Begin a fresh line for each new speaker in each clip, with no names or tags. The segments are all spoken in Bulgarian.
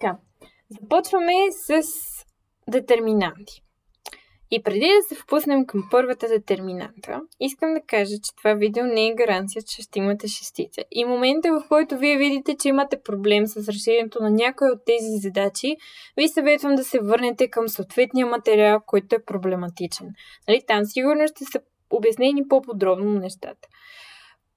Така, започваме с детерминанти. И преди да се впуснем към първата детерминанта, искам да кажа, че това видео не е гаранция, че ще имате шестица. И момента, в който вие видите, че имате проблем с решението на някои от тези задачи, ви съветвам да се върнете към съответния материал, който е проблематичен. Нали? Там сигурно ще са обяснени по-подробно нещата.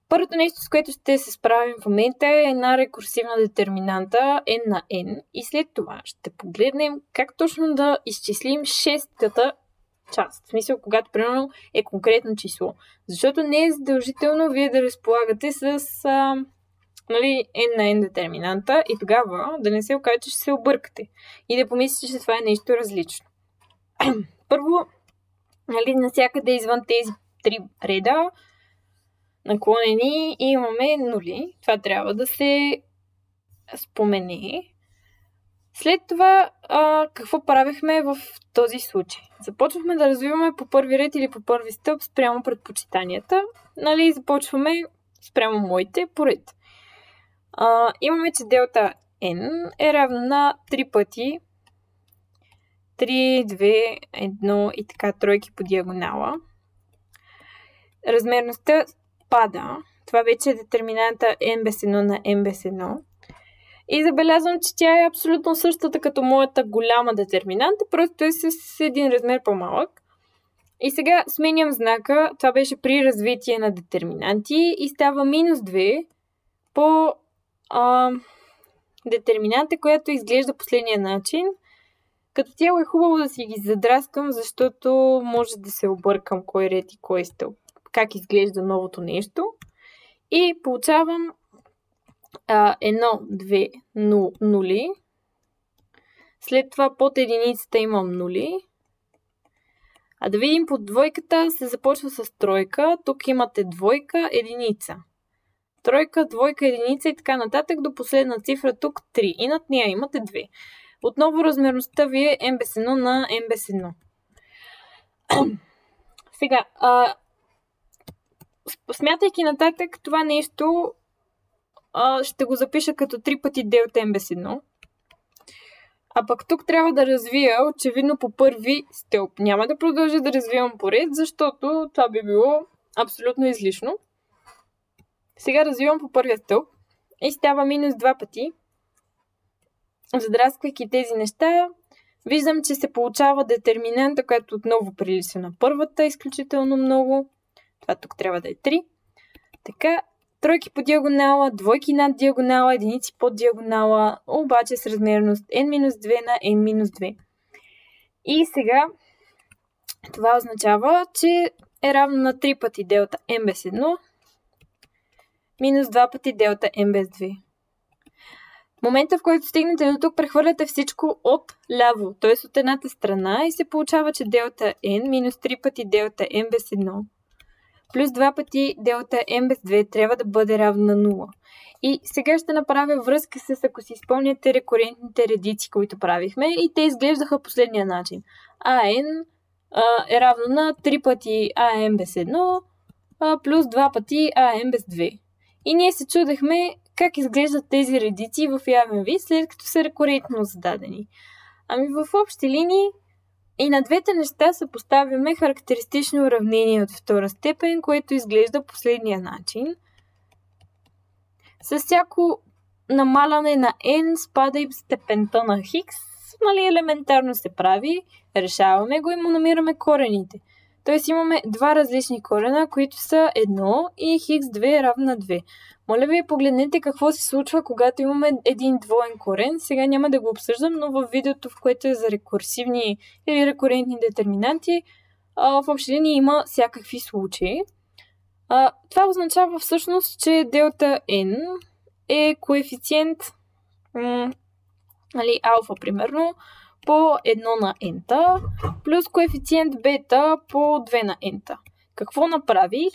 Първото нещо, с което ще се справим в момента е една рекурсивна детерминанта n на n и след това ще погледнем как точно да изчислим шестата част. В смисъл, когато примерно е конкретно число. Защото не е задължително вие да разполагате с n на n детерминанта и тогава да не се окаже, че ще се объркате и да помислите, че това е нещо различно. Първо, навсякъде извън тези три реда наклонени имаме нули. Това трябва да се спомене. След това, какво правихме в този случай? Започвахме да развиваме по първи ред или по първи стълб спрямо предпочитанията. Започваме спрямо моите поред. Имаме, че делта n е равно на 3 пъти 3, 2, 1 и така тройки по диагонала. Размерността пада. Това вече е детерминанта n без 1 на n без 1. И забелязвам, че тя е абсолютно същата като моята голяма детерминанта, просто е с един размер по-малък. И сега сменям знака. Това беше при развитие на детерминанти и става минус 2 по детерминанта, която изглежда последния начин. Като цяло е хубаво да си ги задраскам, защото може да се объркам кой ред и кой стълб. Как изглежда новото нещо. И получавам 1, 2, нули. След това под единицата имам нули. А да видим под двойката се започва с тройка. Тук имате двойка, единица. Тройка, двойка, единица и така нататък до последна цифра тук 3. И над нея имате 2. Отново размерността ви е n без 1 на n без 1. Сега, смятайки нататък, това нещо ще го запиша като 3 пъти делта n без 1. А пък тук трябва да развия очевидно по първи стълб. Няма да продължа да развивам поред, защото това би било абсолютно излишно. Сега развивам по първия стълб и става минус 2 пъти. Задрасквайки тези неща, виждам, че се получава детерминанта, която отново прилича на първата изключително много. Това тук трябва да е 3. Така, тройки по диагонала, двойки над диагонала, единици под диагонала, обаче с размерност n-2 на n-2. И сега това означава, че е равно на 3 пъти делта n без 1 минус 2 пъти делта n без 2. В момента, в който стигнете до тук, прехвърляте всичко от ляво, т.е. от едната страна и се получава, че делта n минус 3 пъти делта n без 1 плюс 2 пъти делта n без 2 трябва да бъде равно на 0. И сега ще направя връзка с, ако си спомняте, рекурентните редици, които правихме и те изглеждаха последния начин. an е равно на 3 пъти an без 1 плюс 2 пъти an без 2. И ние се чудехме как изглеждат тези редици в явен вид, след като са рекурентно зададени. Ами в общи линии и на двете неща съпоставяме характеристично уравнение от втора степен, което изглежда последния начин. С всяко намаляне на n спада и степента на хикс. Елементарно се прави, решаваме го и му намираме корените. Тоест имаме два различни корена, които са 1 и x2 е равно на 2. Моля ви, погледнете какво се случва, когато имаме един двоен корен. Сега няма да го обсъждам, но в видеото, в което е за рекурсивни или рекурентни детерминанти, в общи линии има всякакви случаи. Това означава всъщност, че делта n е коефициент алфа, примерно, по 1 на n-та, плюс коефициент бета по 2 на n-та. Какво направих?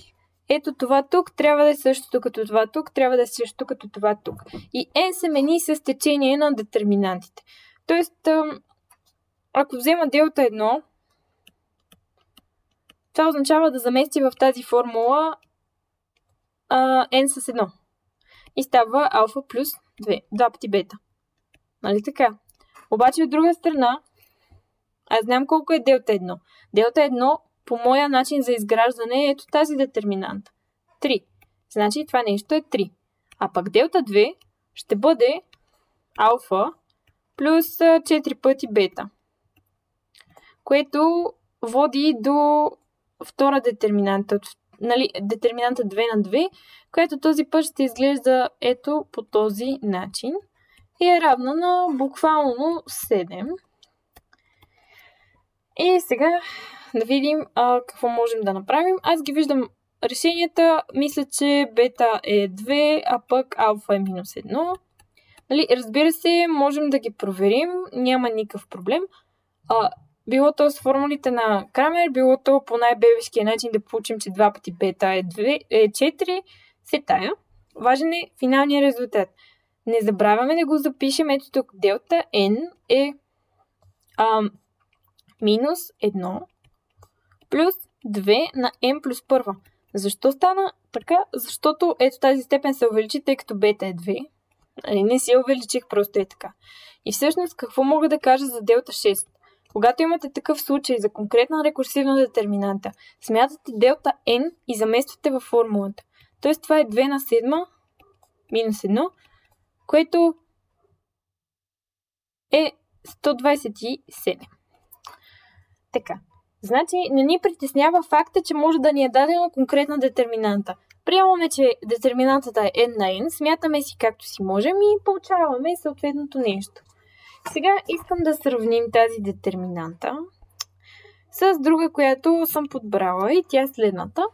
Ето това тук трябва да е същото като това тук, трябва да е същото като това тук. И n се мени с течение на детерминантите. Тоест, ако взема делта 1, това означава да замести в тази формула n с 1. И става алфа плюс 2 пъти бета. Нали така? Обаче от друга страна, аз знам колко е делта 1. Делта 1 по моя начин за изграждане е ето тази детерминанта. 3. Значи това нещо е 3. А пък делта 2 ще бъде алфа плюс 4 пъти бета. Което води до втора детерминанта. Нали, детерминанта 2 на 2, която този път ще изглежда ето по този начин. И е равна на буквално 7. И сега да видим какво можем да направим. Аз ги виждам решенията. Мисля, че бета е 2, а пък алфа е минус 1. Нали, разбира се, можем да ги проверим. Няма никакъв проблем. Било то с формулите на Крамер, било то по най-бебешкия начин да получим, че 2 пъти бета е 4. Се тая. Важен е финалният резултат. Не забравяме да го запишем. Ето тук делта n е минус 1 плюс 2 на n плюс 1. Защо стана така? Защото ето тази степен се увеличи, тъй като бета е 2. Не се увеличих, просто е така. И всъщност какво мога да кажа за делта 6? Когато имате такъв случай за конкретна рекурсивна детерминанта, смятате делта n и замествате във формулата. Тоест това е 2 на 7 минус 1, което е 127. Така. Значи не ни притеснява факта, че може да ни е дадена конкретна детерминанта. Приемаме, че детерминантата е n на n, смятаме си както си можем и получаваме съответното нещо. Сега искам да сравним тази детерминанта с друга, която съм подбрала и тя е следната.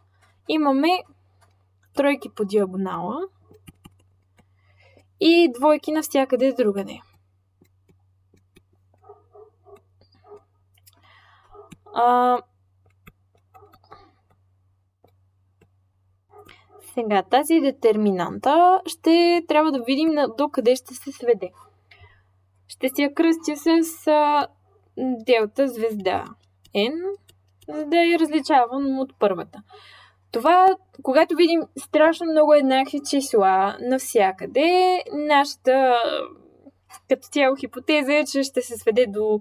Имаме тройки по диагонала и двойки навсякъде другаде. Сега тази детерминанта ще трябва да видим до къде ще се сведе. Ще си я кръстя с делта звезда n, за да я различавам от първата. Това, когато видим страшно много еднакви числа навсякъде, нашата като цяло хипотеза е, че ще се сведе до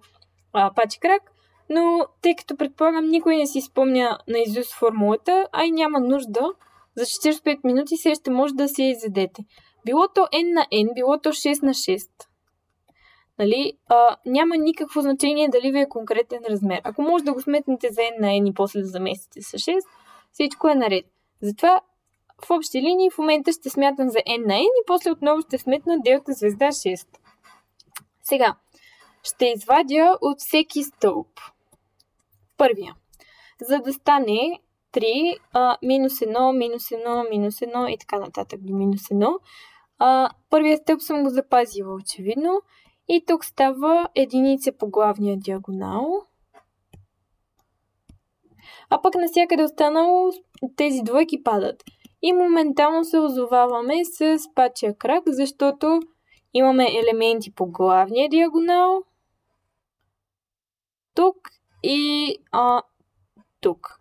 пачи крак, но тъй като предполагам никой не си спомня наизуст формулата, а и няма нужда, за 45 минути все ще може да си я изведете. Било то n на n, било то 6 на 6. Нали? Няма никакво значение дали ви е конкретен размер. Ако може да го сметнете за n на n и после да заместите с 6, всичко е наред. Затова в общи линии в момента ще смятам за n на n и после отново ще сметна делта звезда 6. Сега, ще извадя от всеки стълб. Първия. За да стане 3, минус 1, минус 1, минус 1 и така нататък до минус 1. Първия стълб съм го запазила очевидно. И тук става единица по главния диагонал. А пък навсякъде останало тези двойки падат. И моментално се озоваваме с пачия крак, защото имаме елементи по главния диагонал. Тук и тук.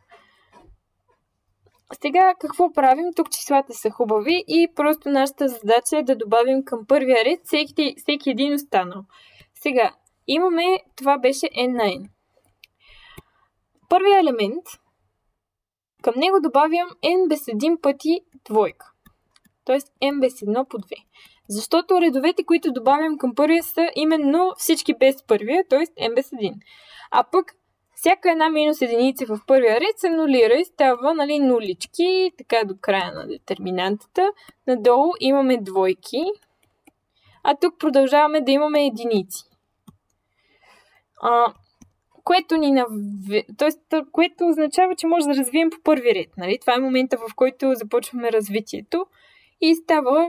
Сега какво правим? Тук числата са хубави и просто нашата задача е да добавим към първия ред всеки един останал. Сега, имаме, това беше n на n. Първият елемент, към него добавям n без 1 пъти двойка. Тоест n без 1 по 2. Защото редовете, които добавям към първия са именно всички без първия, т.е. n без 1. А пък всяка една минус единица в първия ред се нулира и става нулички, така до края на детерминантата. Надолу имаме двойки, а тук продължаваме да имаме единици. Което означава, че може да развием по първи ред. Нали? Това е момента, в който започваме развитието. И става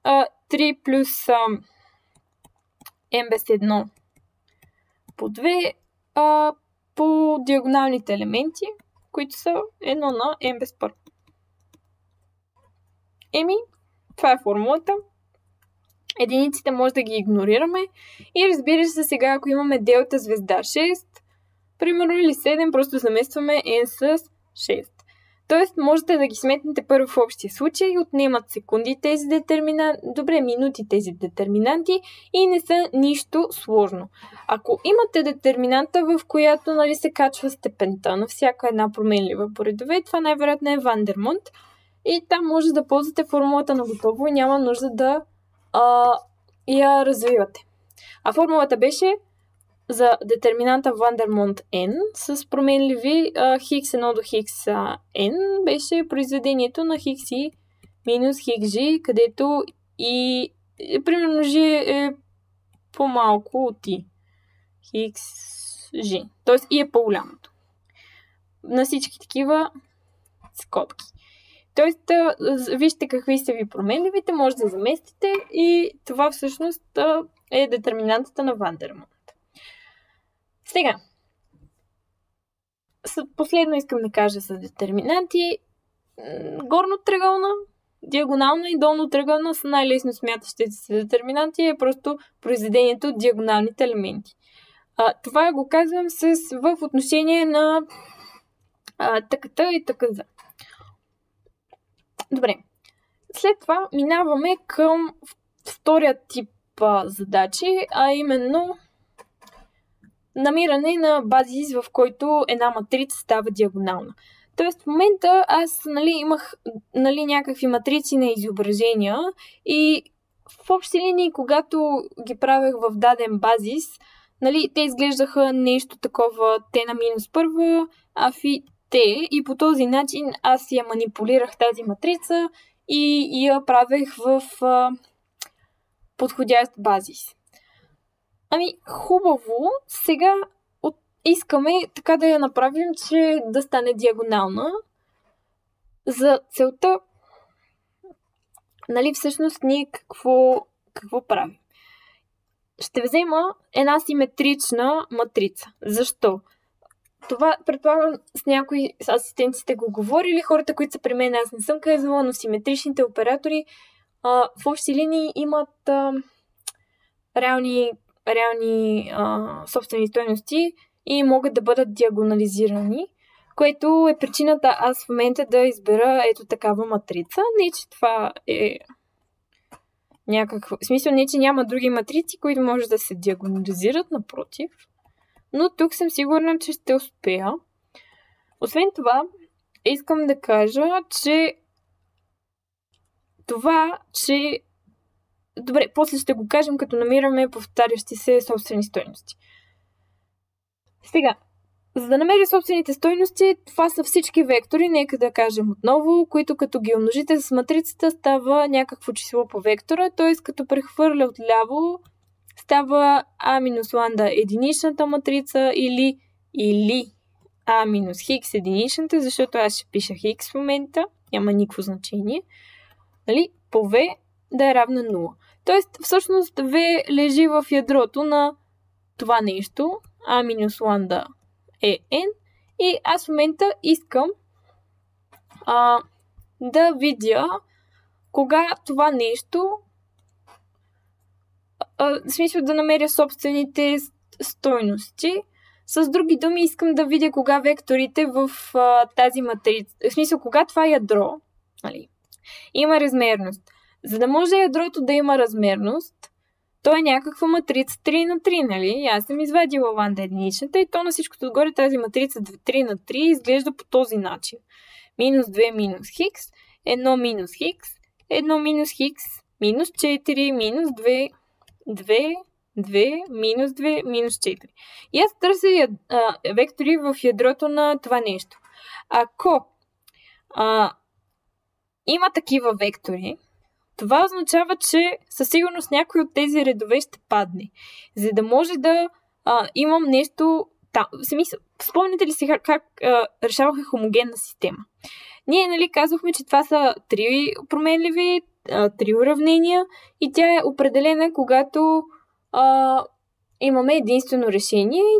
3 плюс n без 1 по 2 по диагоналните елементи, които са 1 на n без 1. Това е формулата. Единиците може да ги игнорираме. И разбира се, сега ако имаме делта звезда 6, примерно или 7, просто заместваме n с 6. Тоест, можете да ги сметнете първо в общия случай, отнемат секунди тези детерминанти, минути тези детерминанти и не са нищо сложно. Ако имате детерминанта, в която се качва степента на всяка една променлива по редове, това най-вероятно е Вандермонт и там може да ползвате формулата на готово и няма нужда да я развивате. А формулата беше за детерминанта Вандермонт N с променливи X1 до Xn беше произведението на Xi минус XG, където и примерно G е по-малко от I. XG. Тоест И е по-голямото. На всички такива скобки. Тоест, вижте какви са ви променливите, може да заместите и това всъщност е детерминантата на Вандермонт. Сега, последно искам да кажа с детерминанти. Горно триъгълна, диагонална и долно триъгълна са най-лесно смятащите се детерминанти, е просто произведението от диагоналните елементи. Това го казвам в отношение на таката и такъза. Добре. След това минаваме към втория тип задачи, а именно намиране на базис, в който една матрица става диагонална. Тоест в момента аз имах някакви матрици на изображения и в общи линии, когато ги правех в даден базис, те изглеждаха нещо такова t на минус първа, а фи t и по този начин аз я манипулирах тази матрица и я правех в подходящ базис. Хубаво, сега искаме така да я направим, че да стане диагонална. За целта, всъщност ние какво правим? Ще взема една симетрична матрица. Защо? Това предполагам с някои асистенти сте го говорили, хората, които са при мен, аз не съм казвала, но симетричните оператори в общи линии имат реални собствени стойности и могат да бъдат диагонализирани, което е причината аз в момента да избера ето такава матрица. Не, че това е някакво... В смисъл, не, че няма други матрици, които може да се диагонализират, напротив. Но тук съм сигурна, че ще успея. Освен това, искам да кажа, че добре, после ще го кажем, като намираме повтарящи се собствени стойности. Сега, за да намеря собствените стойности, това са всички вектори, нека да кажем отново, които като ги умножите с матрицата става някакво число по вектора, т.е. като прехвърля отляво става А минус ланда единичната матрица или А минус хикс единичната, защото аз ще пиша хикс в момента, няма никакво значение. По V да е равна 0. Тоест, всъщност V лежи в ядрото на това нещо, А минус ланда е N, и аз в момента искам да видя кога това нещо, в смисъл да намеря собствените стойности. С други думи, искам да видя кога векторите в тази матрица, в смисъл кога това ядро има размерност. За да може ядрото да има размерност, то е някаква матрица 3 на 3, нали? Аз съм извадила ланда единичната и то на всичкото отгоре тази матрица 3 на 3 изглежда по този начин. Минус 2 минус хикс, 1 минус хикс, 1 минус хикс, минус 4, минус 2, 2, 2, минус 2, минус 4. И аз търся вектори в ядрото на това нещо. Ако има такива вектори, това означава, че със сигурност някой от тези редове ще падне. За да може да имам нещо там. Спомняте ли си как решаваха хомогенна система? Ние казвахме, че това са три променливи, три уравнения и тя е определена, когато имаме единствено решение и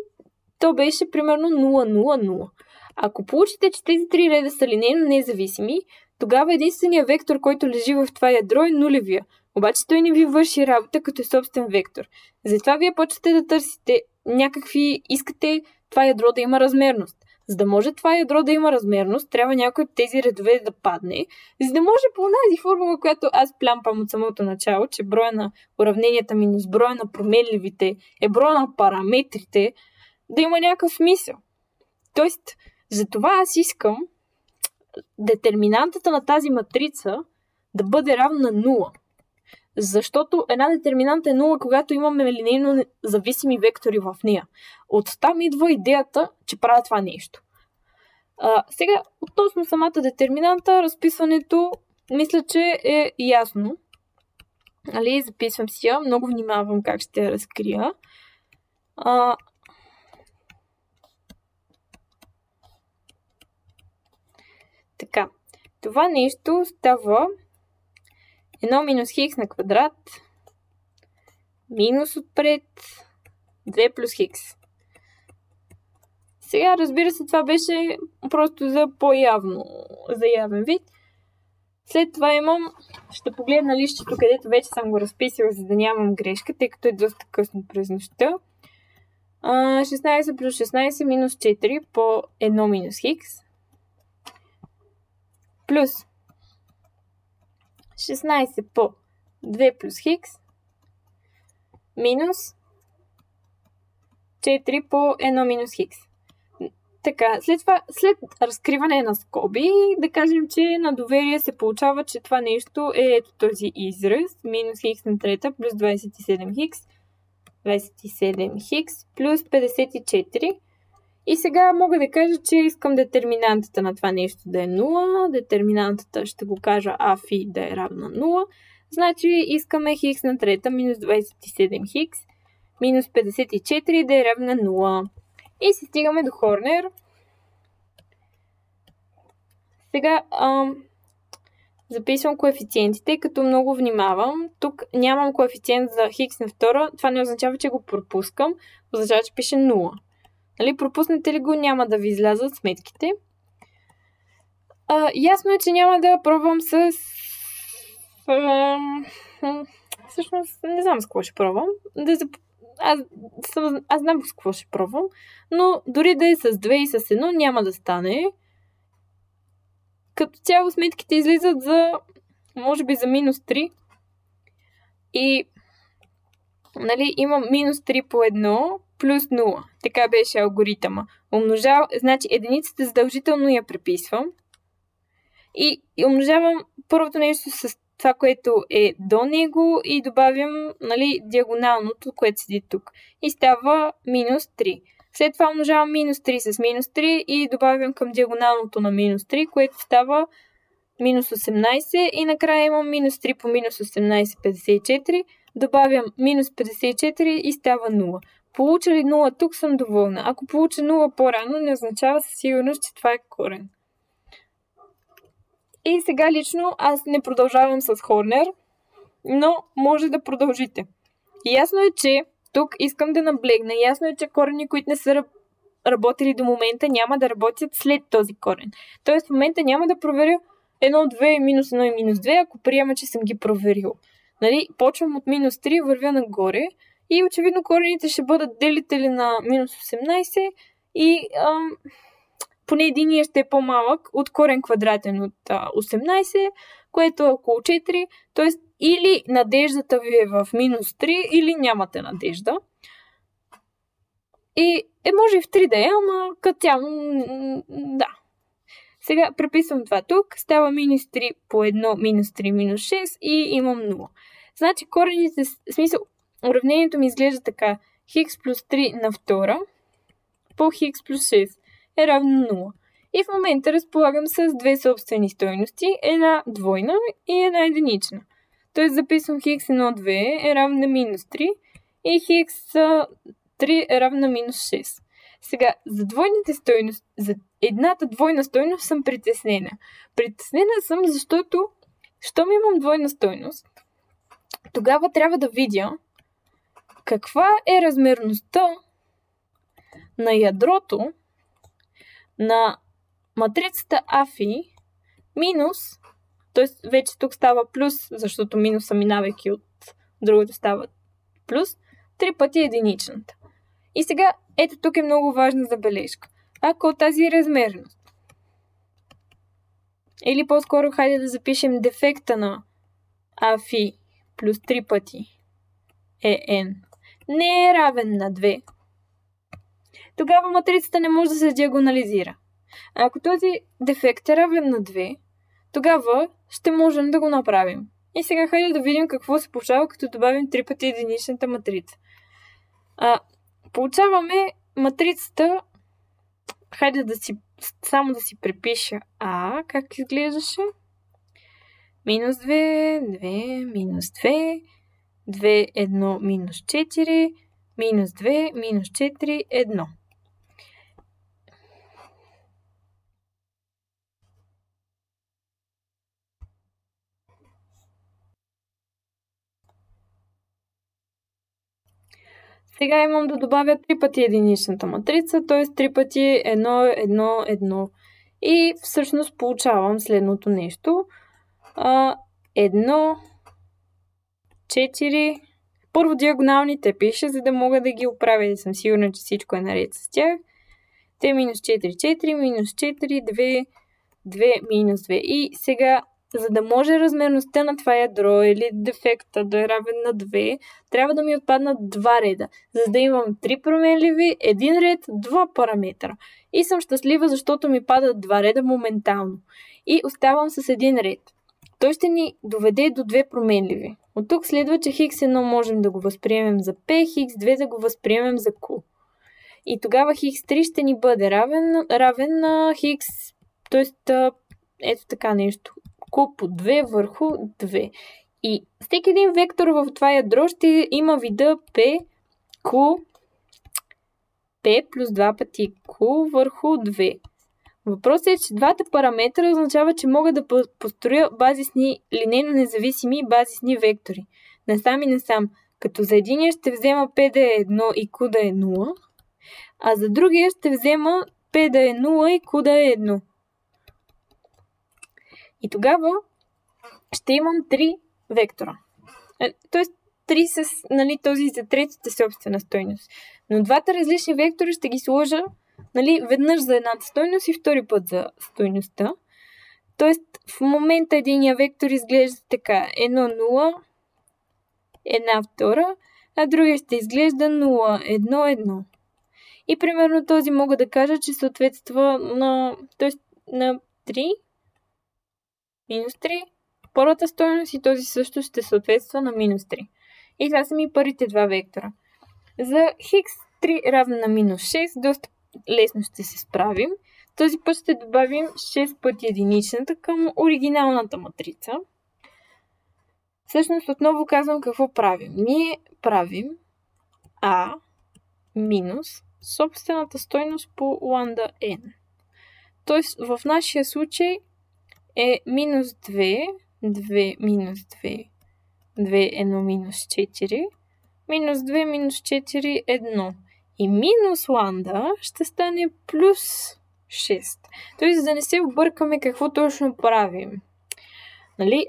то беше примерно 0,0,0. Ако получите, че тези три реда са линейно независими, тогава единственият вектор, който лежи в това ядро е нулевия. Обаче той не ви върши работа като е собствен вектор. Затова вие почвате да търсите искате това ядро да има размерност. За да може това ядро да има размерност, трябва някой от тези редове да падне, за да може по тази формула, която аз плямпам от самото начало, че броя на уравненията минус броя на променливите е броя на параметрите, да има някакъв смисъл. Тоест, за това аз искам детерминантата на тази матрица да бъде равна на 0. Защото една детерминанта е 0, когато имаме линейно зависими вектори в нея. Оттам идва идеята, че правя това нещо. Сега, относно самата детерминанта, разписването мисля, че е ясно. Записвам си я, много внимавам как ще я разкрия. Така, това нещо става 1 минус хикс на квадрат, минус отпред, 2 плюс хикс. Сега, разбира се, това беше просто за явен вид. След това ще погледна листчето, където вече съм го разписала, за да нямам грешка, тъй като е доста късно през нощта. 16 плюс 16 минус 4 по 1 минус хикс. Плюс 16 по 2 плюс хикс минус 4 по 1 минус хикс. Така, след разкриване на скоби, да кажем, че на доверие се получава, че това нещо е ето този израз, минус хикс на трета плюс 27 хикс, 27 хикс плюс 54. И сега мога да кажа, че искам детерминантата на това нещо да е 0, детерминантата ще го кажа а фи да е равна 0, значи искаме хикс на трета минус 27 хикс минус 54 да е равна 0. И се стигаме до Хорнер. Сега записвам коефициентите, като много внимавам. Тук нямам коефициент за хикс на втора. Това не означава, че го пропускам. Означава, че пише 0. Пропуснете ли го, няма да ви излязат сметките. Ясно е, че няма да пробвам с... Всъщност, не знам с какво ще пробвам. Аз знам с какво ще пробвам, но дори да е с 2 и с 1 няма да стане. Като цяло сметките излизат може би за минус 3. И имам минус 3 по 1 плюс 0. Така беше алгоритъма. Значи единицата задължително я преписвам. И умножавам първото нещо с това, което е до него и добавям диагоналното, което седи тук. И става минус 3. След това умножавам минус 3 с минус 3 и добавям към диагоналното на минус 3, което става минус 18. И накрая имам минус 3 по минус 18, 54. Добавям минус 54 и става 0. Получа ли 0 тук, съм доволна. Ако получа 0 по-рано, не означава със сигурност, че това е корен. И сега лично аз не продължавам с Хорнер, но може да продължите. Ясно е, че тук искам да наблегна. Ясно е, че корени, които не са работили до момента, няма да работят след този корен. Тоест в момента няма да проверя 1, 2, минус 1 и минус 2, ако приема, че съм ги проверил. Почвам от минус 3, вървя нагоре и очевидно корените ще бъдат делители на минус 18 и поне единия ще е по-малък от корен квадратен от 18, което е около 4. Т.е. или надеждата ви е в минус 3, или нямате надежда. И може и в 3 да е, ама като цяло, да. Сега преписвам това тук. Става минус 3 по 1, минус 3, минус 6 и имам 0. Значи корените, в смисъл, уравнението ми изглежда така. Хикс плюс 3 на втора по хикс плюс 6 е равно 0. И в момента разполагам с две собствени стойности, една двойна и една единична. Тоест записвам хикс 1, 2 е равно на минус 3 и хикс 3 е равно на минус 6. Сега, за двойните стойности, за едната двойна стойност съм притеснена. Притеснена съм, защото щом имам двойна стойност, тогава трябва да видя каква е размерността на ядрото на матрицата АФИ минус, т.е. вече тук става плюс, защото минуса минавайки от другото става плюс, 3 пъти единичната. И сега, ето тук е много важна забележка. ако тази размерност, или по-скоро хайде да запишем дефекта на афи плюс 3 пъти е n, не е равен на 2, тогава матрицата не може да се диагонализира. А ако този дефект е равен на 2, тогава ще можем да го направим. И сега хайде да видим какво се получава, като добавим 3 пъти единичната матрица. Получаваме матрицата, хайде само да си препиша А, как изглеждаше? Минус 2, 2, минус 2, 2, 1, минус 4, минус 2, минус 4, 1. Сега имам да добавя 3 пъти единичната матрица, т.е. 3 пъти 1, 1, 1. И всъщност получавам следното нещо. 1, 4. Първо диагоналните пиша, за да мога да ги оправя, да съм сигурна, че всичко е наред с тях. Т минус 4, 4, минус 4, 2, 2, минус 2. И сега, за да може размерността на това ядро или дефекта да е равен на 2, трябва да ми отпаднат 2 реда, за да имам 3 променливи, 1 ред, 2 параметра. И съм щастлива, защото ми падат 2 реда моментално. И оставам с 1 ред. Той ще ни доведе до 2 променливи. От тук следва, че x1 можем да го възприемем за p, x2 да го възприемем за q. И тогава x3 ще ни бъде равен на x, т.е. ето така нещо. Q по 2 върху 2. И всеки един вектор в това ядро ще има вида p, q, p плюс 2 пъти q върху 2. Въпросът е, че двата параметра означава, че мога да построя базисни, линейно независими базисни вектори. Насам и насам. Като за единия ще взема p да е 1 и q да е 0, а за другия ще взема p да е 0 и q да е 1. И тогава ще имам 3 вектора. Тоест 3 с този за третата собствена стойност. Но двата различни вектора ще ги сложа веднъж за едната стойност и втори път за стойността. Тоест в момента единия вектор изглежда така. 1, 0, една втора, а другия ще изглежда 0, 1, 1. И примерно този мога да кажа, че съответства на 3, минус 3, първата стойност и този също ще съответства на минус 3. И това са ми първите два вектора. За x3 равна на минус 6, доста лесно ще се справим. Този път ще добавим 6 пъти единичната към оригиналната матрица. Всъщност отново казвам какво правим. Ние правим А минус собствената стойност по лambda n. Тоест в нашия случай е минус 2, 2 минус 2, 2, 1 минус 4, минус 2 минус 4, 1. И минус лambda ще стане плюс 6. Тоест, за да не се объркаме какво точно правим.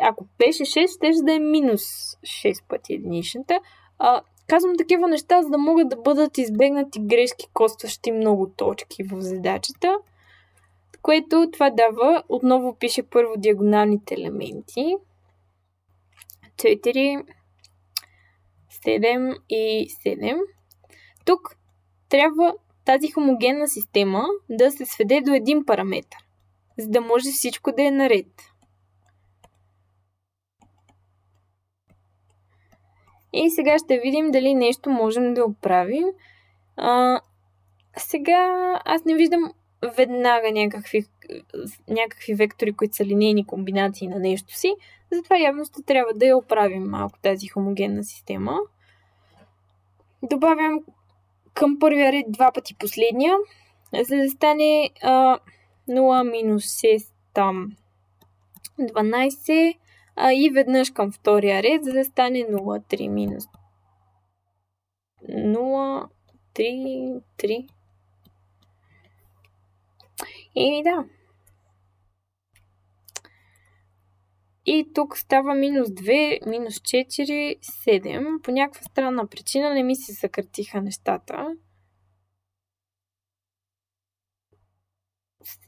Ако беше 6, ще да е минус 6 пъти единичната. Казвам такива неща, за да могат да бъдат избегнати грешки, костващи много точки в задачата. Което това дава, отново пише първо диагоналните елементи. 4, 7 и 7. Тук трябва тази хомогенна система да се сведе до един параметр, за да може всичко да е наред. И сега ще видим дали нещо можем да оправим. Сега аз не виждам веднага някакви вектори, които са линейни комбинации на нещо си. Затова явно ще трябва да я оправим малко тази хомогенна система. Добавям към първия ред два пъти последния, за да стане 0 минус 6 там 12 и веднъж към втория ред, за да стане 0, 3 минус 0, 3, 3. И да. И тук става минус 2, минус 4, 7. По някаква странна причина не ми се съкратиха нещата.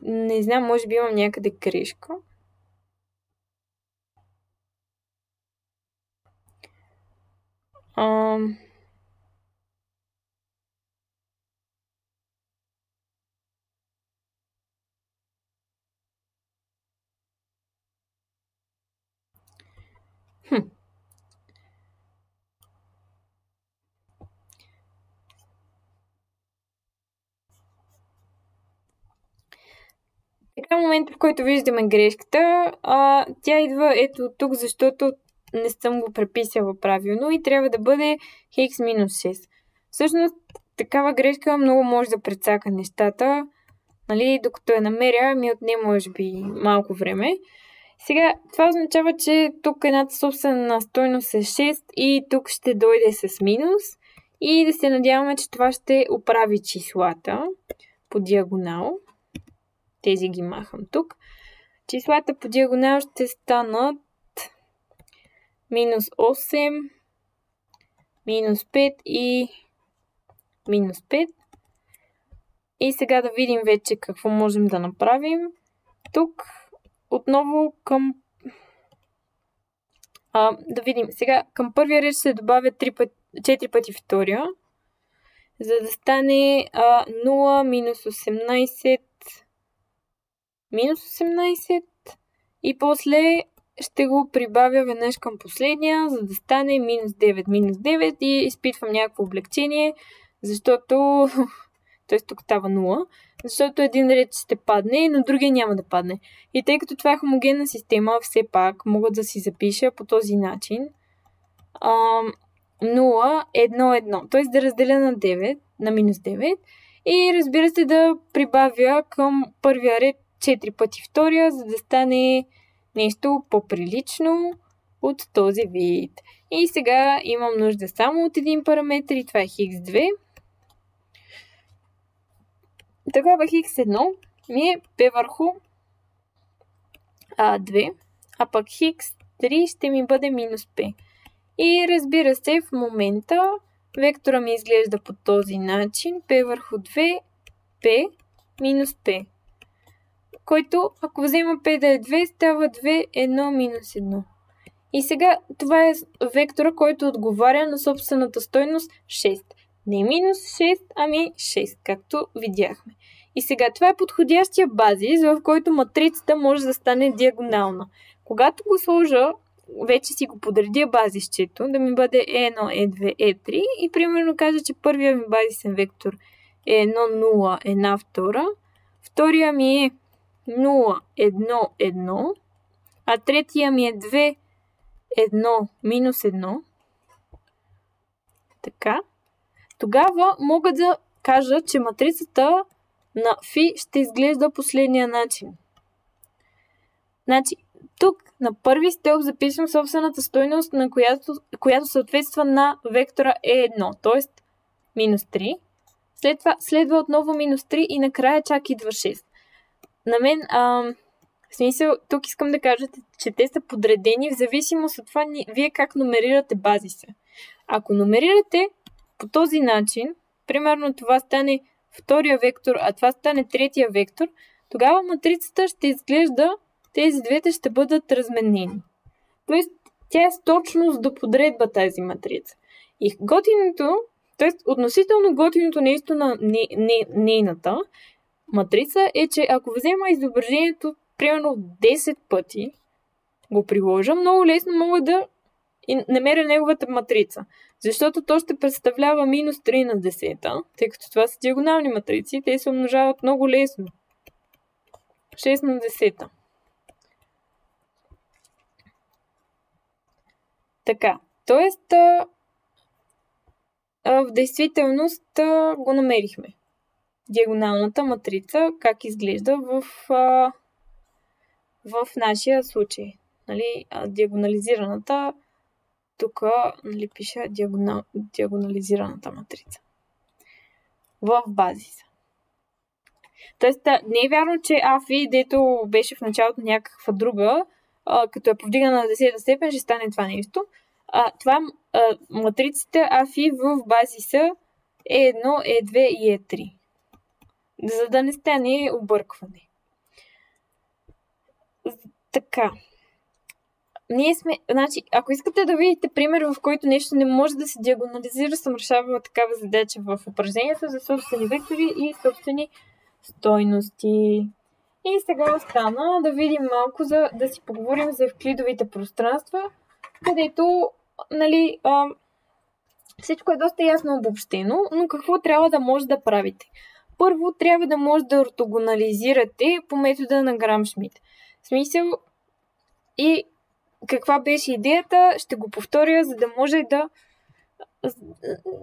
Не знам, може би имам някъде грешка. Така, в момента, в който виждаме грешката, тя идва ето тук, защото не съм го преписала правилно и трябва да бъде хикс минус 6. Всъщност, такава грешка много може да прецака нещата. Нали, докато я намеря, ми отне може би малко време. Сега, това означава, че тук едната собствена стойност е 6 и тук ще дойде с минус. И да се надяваме, че това ще оправи числата по диагонал. Тези ги махам тук. Числата по диагонал ще станат минус 8, минус 5 и минус 5. И сега да видим вече какво можем да направим. Тук отново към... да видим. Сега към първия ред ще добавя 4 пъти втория, за да стане 0 минус 18 минус 18 и после ще го прибавя веднъж към последния, за да стане минус 9 и изпитвам някакво облегчение, защото т.е. тук става 0, защото един ред ще падне, но другия няма да падне. И тъй като това е хомогенна система, все пак мога да си запиша по този начин 0, 1, 1, т.е. да разделя на 9, на минус 9 и разбира се да прибавя към първия ред 4 пъти втория, за да стане нещо по-прилично от този вид. И сега имам нужда само от един параметр и това е x2. Тогава x1 ми е p върху 2, а пък x3 ще ми бъде минус p. И разбира се, в момента вектора ми изглежда по този начин, p върху 2, p минус p. Който, ако взема p да е 2, става 2, 1, минус 1. И сега това е вектора, който отговаря на собствената стойност 6. Не минус 6, ами 6, както видяхме. И сега това е подходящия базис, в който матрицата може да стане диагонална. Когато го сложа, вече си го подредя базисчето, да ми бъде E1, E2, E3 и примерно кажа, че първия ми базисен вектор е 1, 0, 1, 2, втория ми е 0, 1, 1, а третия ми е 2, 1, минус 1. Така. Тогава мога да кажа, че матрицата на фи ще изглежда последния начин. Значи, тук на първи стълб записвам собствената стойност, на която съответства на вектора E1, т.е. минус 3. След това следва отново минус 3 и накрая чак идва 6. На мен, в смисъл, тук искам да кажа, че те са подредени в зависимост от това вие как номерирате базиса. Ако номерирате по този начин, примерно това стане втория вектор, а това стане третия вектор, тогава матрицата ще изглежда, тези двете ще бъдат разменени. Тоест, тя е с точност да подредба тази матрица. И готиното, т.е. относително готиното нещо на нейната матрица е, че ако взема изображението примерно 10 пъти, го приложа, много лесно мога да намеря неговата матрица. Защото то ще представлява минус 3 на 10, тъй като това са диагонални матрици, те се умножават много лесно. 6 на 10. Така, т.е. в действителност го намерихме. Диагоналната матрица, как изглежда в нашия случай. Нали, диагонализираната, тук нали, пише диагонализираната матрица. В базиса. Тоест, не е вярно, че АФИ, дето беше в началото някаква друга, като е повдигна на 10 степен, ще стане това нещо. Това матриците АФИ в базиса е 1, E2 и E3. За да не стане объркване. Така. Ние сме, значи, ако искате да видите пример, в който нещо не може да се диагонализира, съм решавала такава задача в упражнението за собствени вектори и собствени стойности. И сега остана да видим малко, да си поговорим за евклидовите пространства, където, нали, всичко е доста ясно обобщено, но какво трябва да може да правите? Първо, трябва да може да ортогонализирате по метода на Грам-Шмидт. В смисъл, и каква беше идеята, ще го повторя, за да може да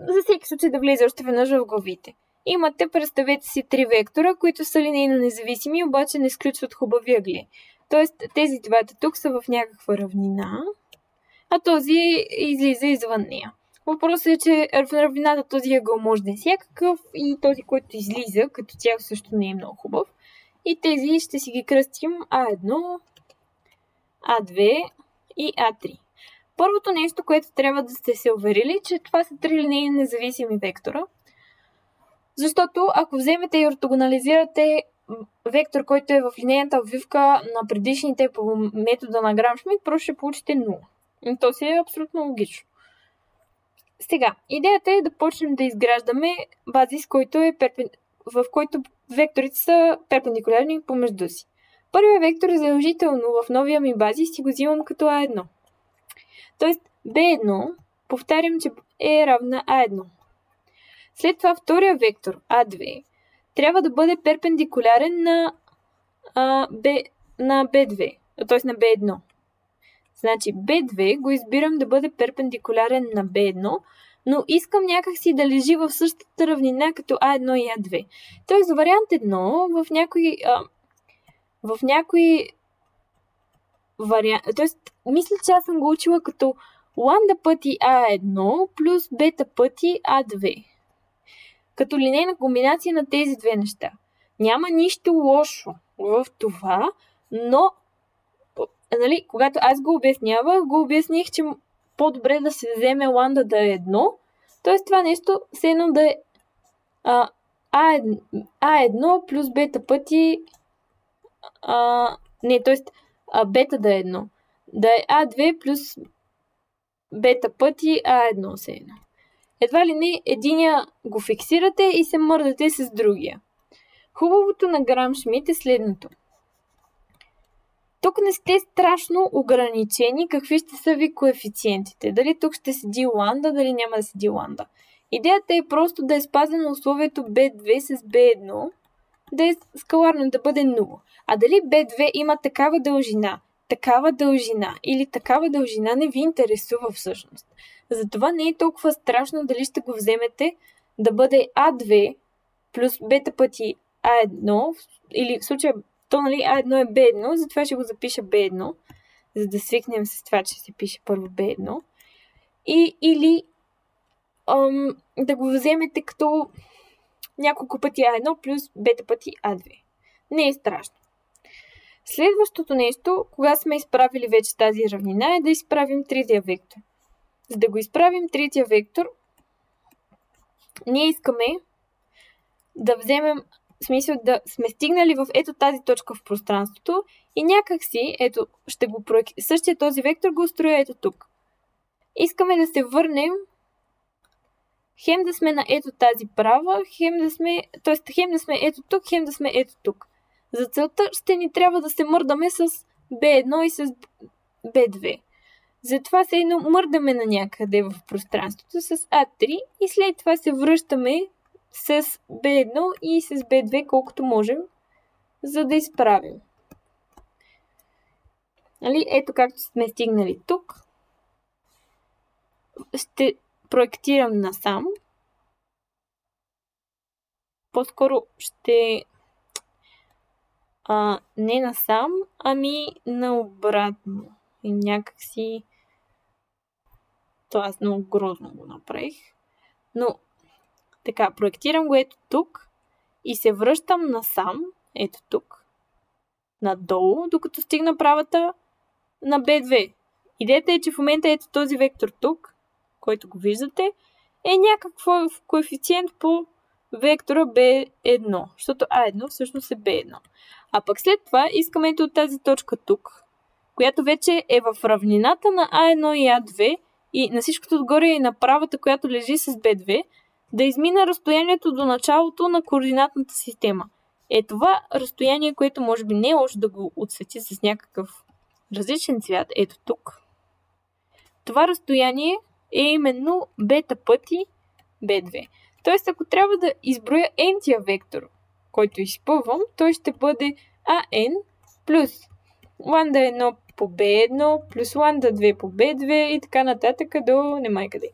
за всеки случай да влезе още веднъж в главите. Имате, представете си, 3 вектора, които са линейно независими, обаче не изключват хубави ъгли. Тоест, тези двата тук са в някаква равнина, а този излиза извън нея. Въпросът е, че в равнината този ъгъл може да е всякакъв и този, който излиза, като цяло също не е много хубав. И тези ще си ги кръстим А1, А2 и А3. Първото нещо, което трябва да сте се уверили, че това са 3 линейни независими вектора. Защото ако вземете и ортогонализирате вектор, който е в линейната обвивка на предишните по метода на Грам-Шмидт, просто ще получите 0. И то си е абсолютно логично. Сега, идеята е да почнем да изграждаме базис, в който векторите са перпендикулярни помежду си. Първият вектор е задължително в новия ми базис си го взимам като А1. Тоест B1, повтарям, че е равна А1. След това втория вектор А2 трябва да бъде перпендикулярен на B2, т.е. на B1. Значи B2 го избирам да бъде перпендикулярен на B1, но искам някакси да лежи в същата равнина като А1 и А2. Тоест вариант 1 в някои вариант, тоест мисля, че аз съм го учила като лambda пъти А1 плюс бета пъти А2. Като линейна комбинация на тези две неща. Няма нищо лошо в това, но нали, когато аз го обяснявах, го обясних, че по-добре да се вземе лambda да е 1. Тоест това нещо все едно да е А1 плюс бета пъти бета да е 1. Да е А2 плюс бета пъти А1 все едно. Едва ли не, единия го фиксирате и се мърдате с другия. Хубавото на Грам-Шмидт е следното. Тук не сте страшно ограничени какви ще са ви коефициентите. Дали тук ще седи лambda, дали няма да седи лambda. Идеята е просто да е спазено условието B2 с B1, да е скаларно, да бъде 0. А дали B2 има такава дължина или такава дължина не ви интересува всъщност. Затова не е толкова страшно дали ще го вземете да бъде А2 плюс бета пъти А1, или в случая то, нали, А1 е B1, затова ще го запиша B1, за да свикнем с това, че се пише първо B1. Или да го вземете като няколко пъти А1 плюс бета пъти А2. Не е страшно. Следващото нещо, когато сме изправили вече тази равнина, е да изправим третия вектор. За да го изправим третия вектор, ние искаме да вземем, в смисъл да сме стигнали в ето тази точка в пространството и някакси, ето, същия този вектор го устроя ето тук. Искаме да се върнем, хем да сме на ето тази права, хем да сме ето тук, хем да сме ето тук. За целта ще ни трябва да се мърдаме с B1 и с B2. Затова се едно мърдаме на някъде в пространството с А3 и след това се връщаме с B1 и с B2 колкото можем, за да изправим. Нали? Ето както сме стигнали тук. Ще проектирам насам. По-скоро ще не насам, ами наобратно. И някакси то аз много грозно го направих. Но така, проектирам го ето тук и се връщам насам, ето тук, надолу, докато стигна правата на B2. Идеята е, че в момента ето този вектор тук, който го виждате, е някакъв коефициент по вектора B1, защото A1 всъщност е B1. А пък след това искаме ето от тази точка тук, която вече е в равнината на А1 и А2 и на всичкото отгоре е на правата, която лежи с B2, да измина разстоянието до началото на координатната система. Е това разстояние, което може би не е лошо да го отсвети с някакъв различен цвят, ето тук. Това разстояние е именно бета пъти B2. Тоест, ако трябва да изброя n-тия вектор, който изпълвам, той ще бъде AN плюс лambda 1 по B1 плюс lambda 2 по B2 и така нататък до немай къде.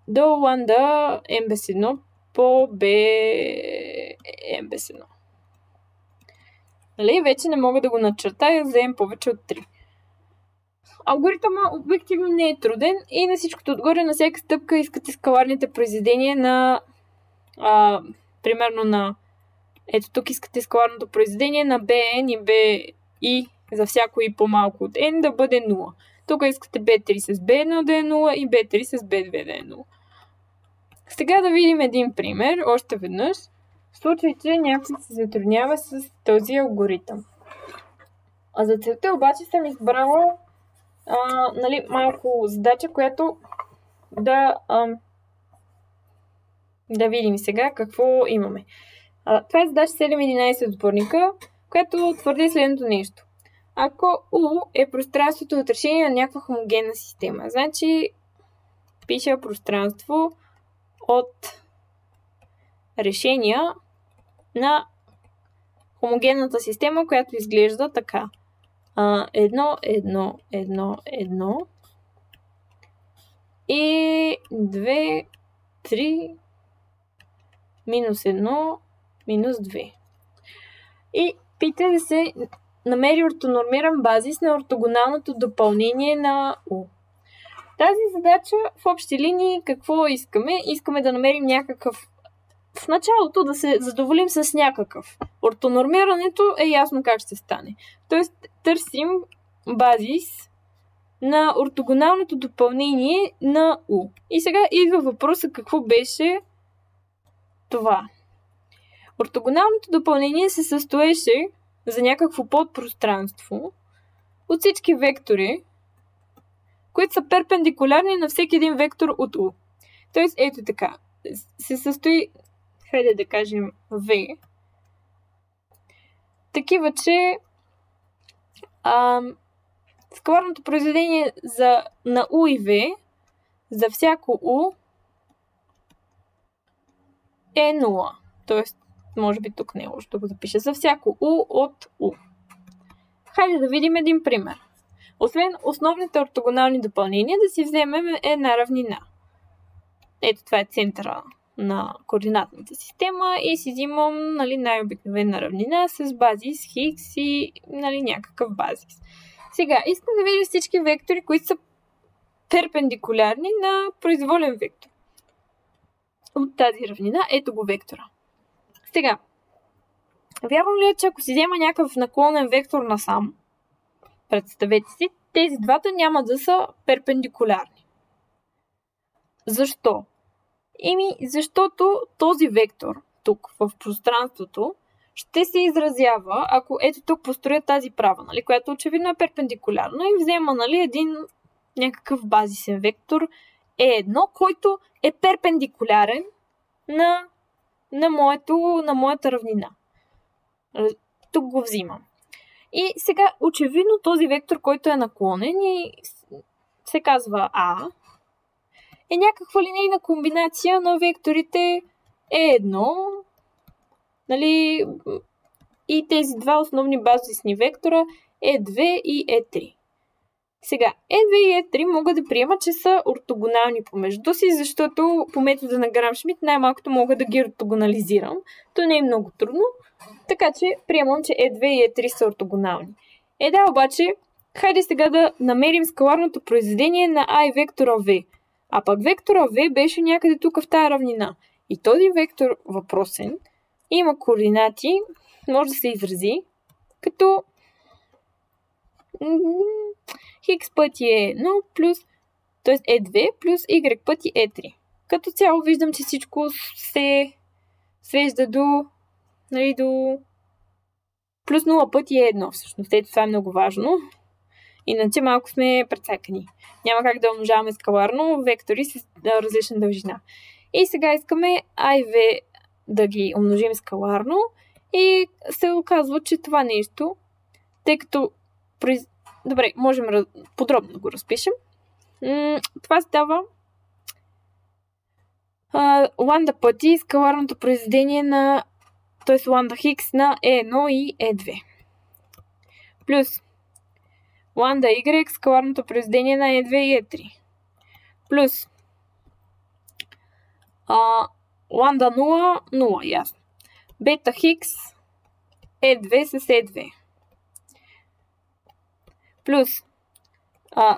До lambda m без 1 по B m без 1. Нали? Вече не мога да го начертая за m повече от 3. Алгоритъмът обективно не е труден и на всичкото отгоре на всяка стъпка искате скаларните произведения на примерно на ето тук искате скаларното произведение на Bn и Bi за всяко и по-малко от n да бъде 0. Тук искате B3 с B1 да е 0 и B3 с B2 да е 0. Сега да видим един пример, още веднъж, в случай, че някой се затруднява с този алгоритъм. А за целта обаче съм избрала малко задача, която да видим сега какво имаме. Това е задача 7.11 от сборника, която твърди следното нещо. Ако U е пространството от решение на някаква хомогенна система, значи пиша пространство от решения на хомогенната система, която изглежда така. 1, 1, 1, 1 и 2, 3, минус 1, минус 2. И пита да се намери ортонормиран базис на ортогоналното допълнение на U. Тази задача в общи линии какво искаме? Искаме да намерим някакъв в началото да се задоволим с някакъв. Ортонормирането е ясно как ще стане. Тоест търсим базис на ортогоналното допълнение на U. И сега идва въпроса какво беше това. Ортогоналното допълнение се състоеше за някакво подпространство от всички вектори, които са перпендикулярни на всеки един вектор от U. Тоест ето така. Се състои, хайде да кажем V, такива, че скаларното произведение на U и V за всяко U е 0. Тоест, може би тук не е лошо да го запиша. За всяко U от U. Хайде да видим един пример. Освен основните ортогонални допълнения, да си вземем една равнина. Ето това е центъра на координатната система и си взимам най-обикновена равнина с базис Хикс и някакъв базис. Сега, искам да видя всички вектори, които са перпендикулярни на произволен вектор. От тази равнина, ето го вектора. Сега, вярно ли е, че ако си взема някакъв наклонен вектор насам, представете си, тези двата няма да са перпендикулярни. Защо? Защото този вектор тук в пространството ще се изразява, ако ето тук построя тази права, която очевидно е перпендикулярна и взема един някакъв базисен вектор E1, който е перпендикулярен на моята равнина. Тук го взимам. И сега очевидно този вектор, който е наклонен и се казва А, е някаква линейна комбинация на векторите E1, и тези два основни базисни вектора E2 и E3. Сега, E2 и E3 мога да приема, че са ортогонални помежду си, защото по метода на Грам-Шмидт най-малкото мога да ги ортогонализирам. То не е много трудно, така че приемам, че E2 и E3 са ортогонални. Да, обаче, хайде сега да намерим скаларното произведение на А и вектора V. А пък вектора V беше някъде тук в тая равнина. И този вектор въпросен има координати, може да се изрази като хикс пъти е 1 плюс, т.е. E2 плюс Y пъти E3. Като цяло виждам, че всичко се свежда до Плюс 0 пъти е 1 всъщност. Ето това е много важно. Иначе малко сме прецакани. Няма как да умножаваме скаларно вектори с различна дължина. И сега искаме А и В да ги умножим скаларно и се оказва, че това нещо, тъй като... Добре, можем подробно да го разпишем. Това става лambda пъти скаларното произведение на, т.е. лambda хикс на E1 и E2. Плюс лambda y скаларното произведение на E2 и E3. Плюс лambda 0, 0, ясно. Бета хикс E2 с E2. Плюс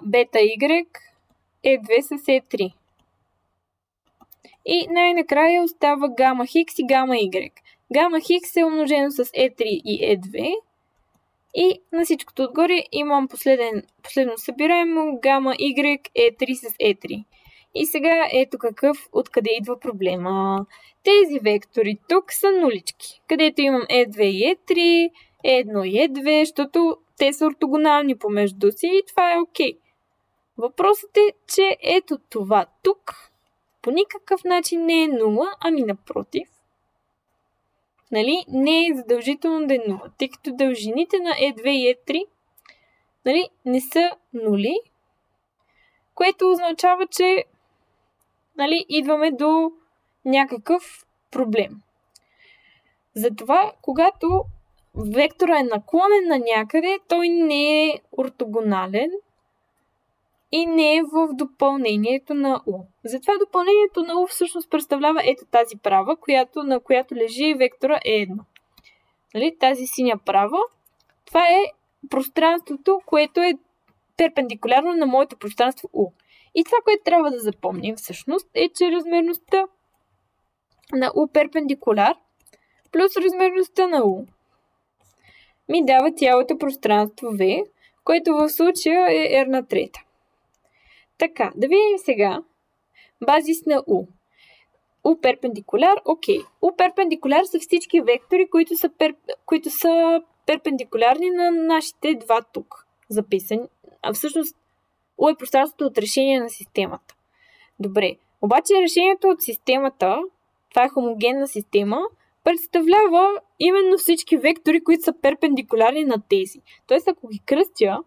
бета y E2 с E3. И най-накрая остава гама хикс и гама y. Гама хикс е умножено с E3 и E2. И на всичкото отгоре имам последно събираемо гама y E3 с E3. И сега ето откъде идва проблема. Тези вектори тук са нулички, където имам E2 и E3, E1 и E2, защото те са ортогонални помежду си и това е окей. Въпросът е, че ето това тук по никакъв начин не е 0, ами напротив. Нали? Не е задължително да е 0, тъй като дължините на E2 и E3 нали, не са нули, което означава, че нали, идваме до някакъв проблем. Затова, когато вектора е наклонен на някъде, той не е ортогонален и не е в допълнението на U. Затова допълнението на U всъщност представлява ето тази права, на която лежи вектора E1. Нали? Тази синя права, това е пространството, което е перпендикулярно на моето пространство U. И това, което трябва да запомним всъщност е, че размерността на U перпендикуляр плюс размерността на U ми дава цялото пространство V, което в случая е R на трета. Така, да видим сега базис на U. U перпендикуляр, окей. U перпендикуляр са всички вектори, които са перпендикулярни на нашите два тук записани. А всъщност U е пространството от решение на системата. Добре, обаче решението от системата, това е хомогенна система, представлява именно всички вектори, които са перпендикулярни на тези. Тоест, ако ги кръстя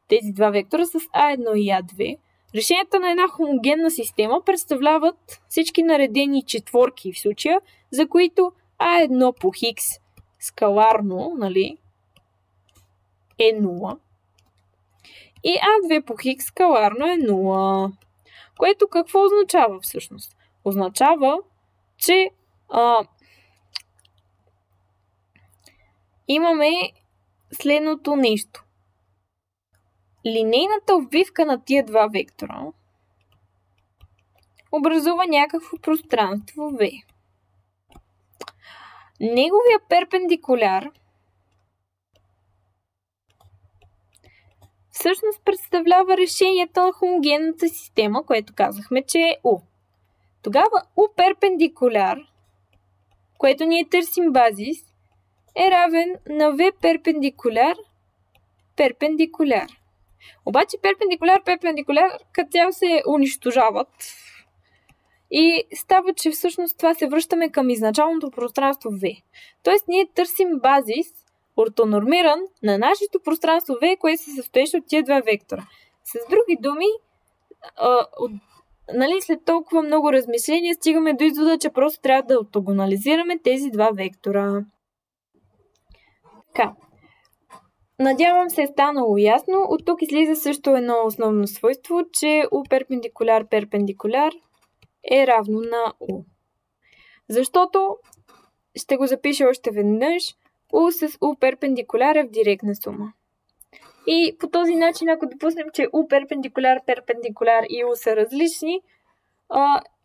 тези два вектора с А1 и А2, решенията на една хомогенна система представляват всички наредени четворки в случая, за които А1 по хикс скаларно, нали, е 0. И А2 по хикс скаларно е 0. Което какво означава всъщност? Означава, че имаме следното нещо. Линейната обвивка на тия два вектора образува някакво пространство V. Неговия перпендикуляр всъщност представлява решението на хомогенната система, което казахме, че е U. Тогава U перпендикуляр, което ние търсим базис, е равен на V перпендикуляр. Обаче перпендикуляр като цяло се унищожават и става, че всъщност това се връщаме към изначалното пространство V. Тоест ние търсим базис, ортонормиран на нашето пространство V, което се състоеше от тия два вектора. С други думи, нали, след толкова много размисления стигаме до извода, че просто трябва да ортогонализираме тези два вектора. Така. Надявам се е станало ясно. От тук излиза също едно основно свойство, че U перпендикуляр е равно на U. Защото, ще го запиша още веднъж, U с U перпендикуляр е в директна сума. И по този начин, ако допуснем, че U перпендикуляр и U са различни,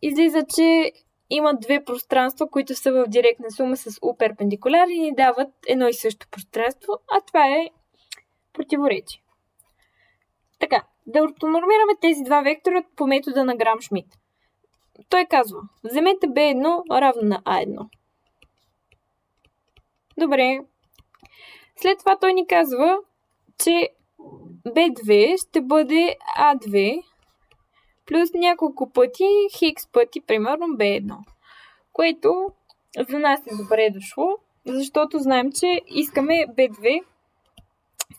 излиза, че има две пространства, които са в директна сума с U перпендикуляр и ни дават едно и също пространство, а това е противоречие. Така, да ортонормираме тези два вектора по метода на Грам-Шмидт. Той казва, вземете B1 равно на A1. Добре. След това той ни казва, че B2 ще бъде A2 плюс няколко пъти, хикс пъти, примерно B1. Което за нас е добре дошло, защото знаем, че искаме B2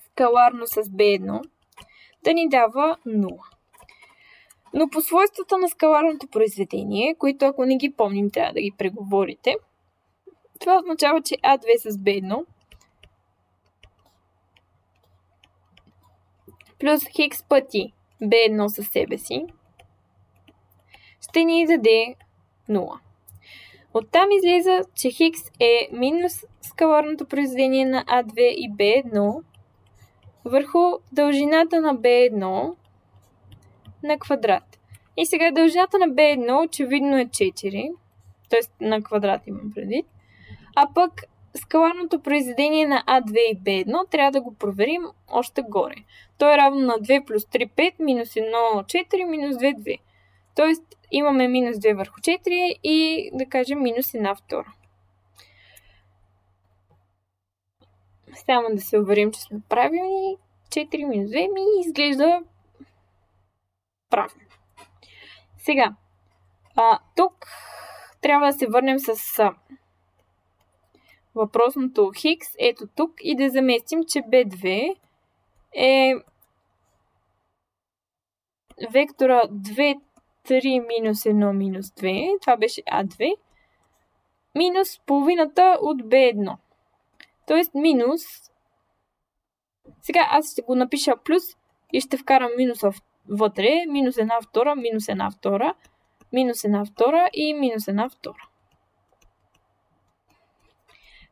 скаларно с B1 да ни дава 0. Но по свойствата на скаларното произведение, които ако не ги помним, трябва да ги преговорите, това означава, че A2 с B1 плюс хикс пъти B1 със себе си ще ни даде 0. Оттам излиза, че хикс е минус скаларното произведение на A2 и B1 върху дължината на B1 на квадрат. И сега дължината на B1 очевидно е 4, т.е. на квадрат имам предвид, а пък скаларното произведение на A2 и B1 трябва да го проверим още горе. То е равно на 2 плюс 3, 5, минус 1, 4, минус 2, 2. Тоест имаме минус 2 върху 4 и да кажем минус 1 втора. Само да се уверим, че сме правилни. 4 минус 2 ми изглежда правилно. Сега, тук трябва да се върнем с въпросното хикс, ето тук, и да заместим, че B2 е вектора 2, 3, минус 1, минус 2, това беше A2, минус половината от B1. Тоест минус, сега аз ще го напиша плюс и ще вкарам минуса вътре, минус 1 втора, минус 1 втора, минус 1 втора и минус 1 втора.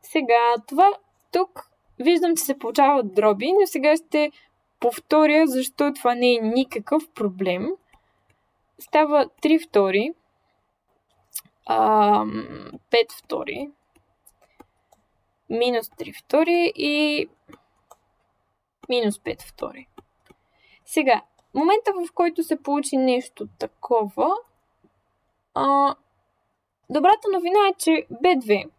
Сега, това тук виждам, че се получават дроби, но сега ще повторя, защо това не е никакъв проблем. Става 3 втори, 5 втори, минус 3 втори и минус 5 втори. Сега, момента, в който се получи нещо такова, добрата новина е, че B2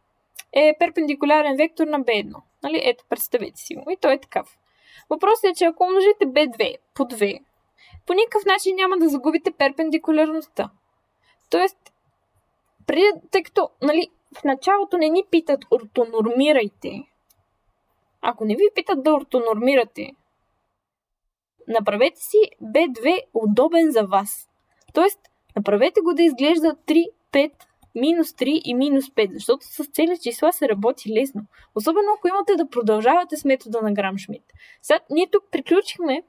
е перпендикулярен вектор на B1. Нали? Ето, представете си го. И той е такъв. Въпросът е, че ако умножите B2 по 2, по никакъв начин няма да загубите перпендикулярността. Тоест, тъй като в началото не ни питат ортонормирайте, ако не ви питат да ортонормирате, направете си B2 удобен за вас. Тоест, направете го да изглежда 3, 5, минус 3 и минус 5, защото с цели числа се работи лесно. Особено ако имате да продължавате с метода на Грам-Шмидт. Сега, ние тук приключихме,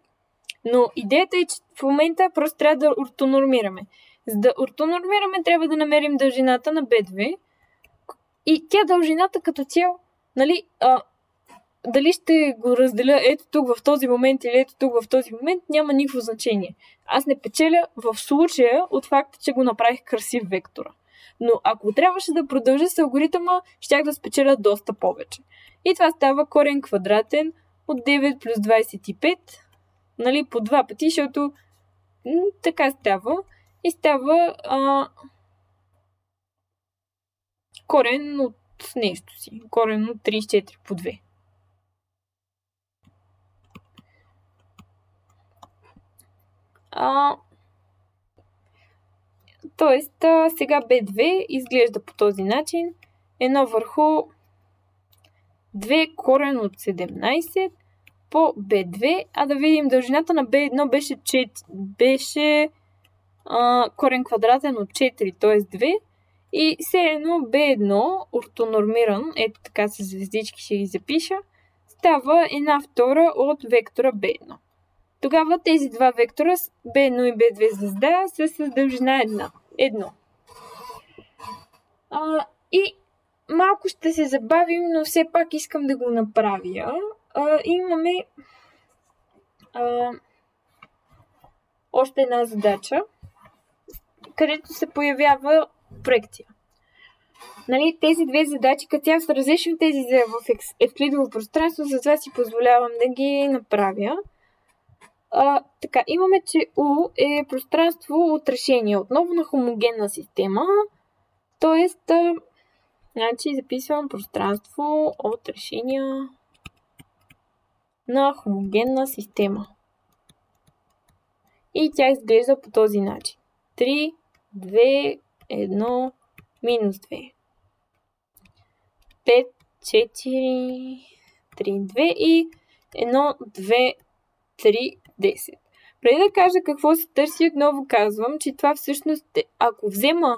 но идеята е, че в момента просто трябва да ортонормираме. За да ортонормираме, трябва да намерим дължината на B2 и тя дължината като цяло, дали ще го разделя ето тук в този момент или ето тук в този момент, няма никакво значение. Аз не печеля в случая от факта, че го направих красив вектора. Но ако трябваше да продължа с алгоритъма, щях да спечеля доста повече. И това става корен квадратен от 9 плюс 25, по два пъти, защото така става. И става корен от нещо си. Корен от 34 по 2. Тоест, сега B2 изглежда по този начин. 1 върху 2 корен от 17 по B2. А да видим, дължината на B1 беше корен квадратен от 4, т.е. 2. И все едно B1 ортонормиран, ето така с звездички ще ги запиша, става 1 втора от вектора B1. Тогава тези два вектора, B1 и B2 звезда, са с дължина 1. И малко ще се забавим, но все пак искам да го направя. Имаме още една задача, където се появява проекция. Тези две задачи, като тях са различни тези в евклидово пространство, затова си позволявам да ги направя. Така, имаме, че U е пространство от решение, отново на хомогенна система, т.е. записвам пространство от решения на хомогенна система. И тя изглежда по този начин. 3, 2, 1, минус 2. 5, 4, 3, 2 и 1, 2, 3, 10. Преди да кажа какво се търси, отново казвам, че това всъщност е, ако взема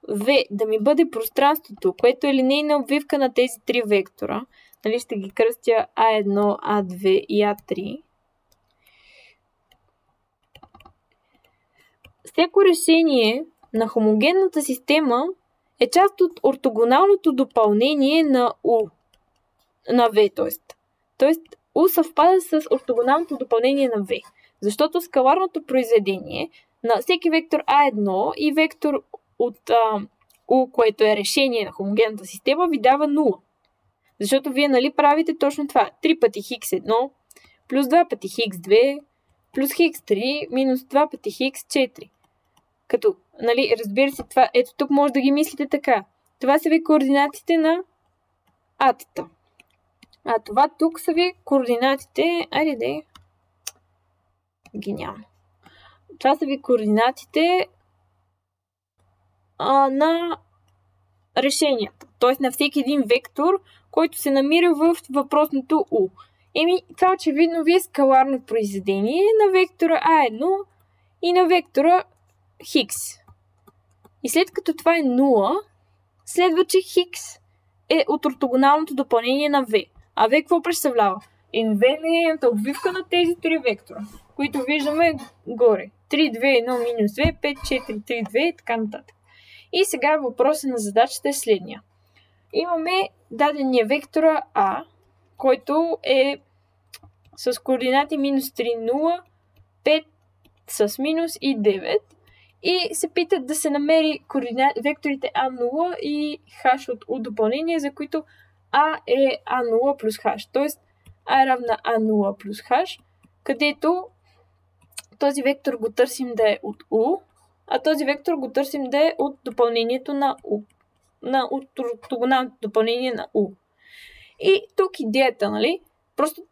V да ми бъде пространството, което е линейна обвивка на тези три вектора, нали, ще ги кръстя A1, A2 и A3. Всяко решение на хомогенната система е част от ортогоналното допълнение на U, на V, т.е. U съвпада с ортогоналното допълнение на V, защото скаларното произведение на всеки вектор A1 и вектор от U, което е решение на хомогенната система, ви дава 0. Защото вие, нали, правите точно това. 3 пъти x1, плюс 2 пъти x2, плюс x3, минус 2 пъти x4. Като, нали, разбира се, това, ето тук може да ги мислите така. Това са ви координатите на атата. А това тук са ви координатите... Айде де. Гениално. Това са ви координатите на решенията. Т.е. на всеки един вектор, който се намира в въпросното U. Това очевидно ви е скаларно произведение на вектора A1 и на вектора Хикс. И след като това е 0, следва, че Хикс е от ортогоналното допълнение на V. А V какво представлява? V е линейната обвивка на тези три вектора, които виждаме горе. 3, 2, 1, минус 2, 5, 4, 3, 2 и така нататък. И сега въпросът на задачата е следния. Имаме дадения вектора А, който е с координати минус 3, 0, 5 с минус и 9. И се питат да се намери векторите А0 и H от U допълнение, за които А е А0 плюс H. Т.е. А е равна А0 плюс H, където този вектор го търсим да е от U, а този вектор го търсим да е от допълнението на U. От ортогоналното допълнение на U. И тук идеята, нали? Просто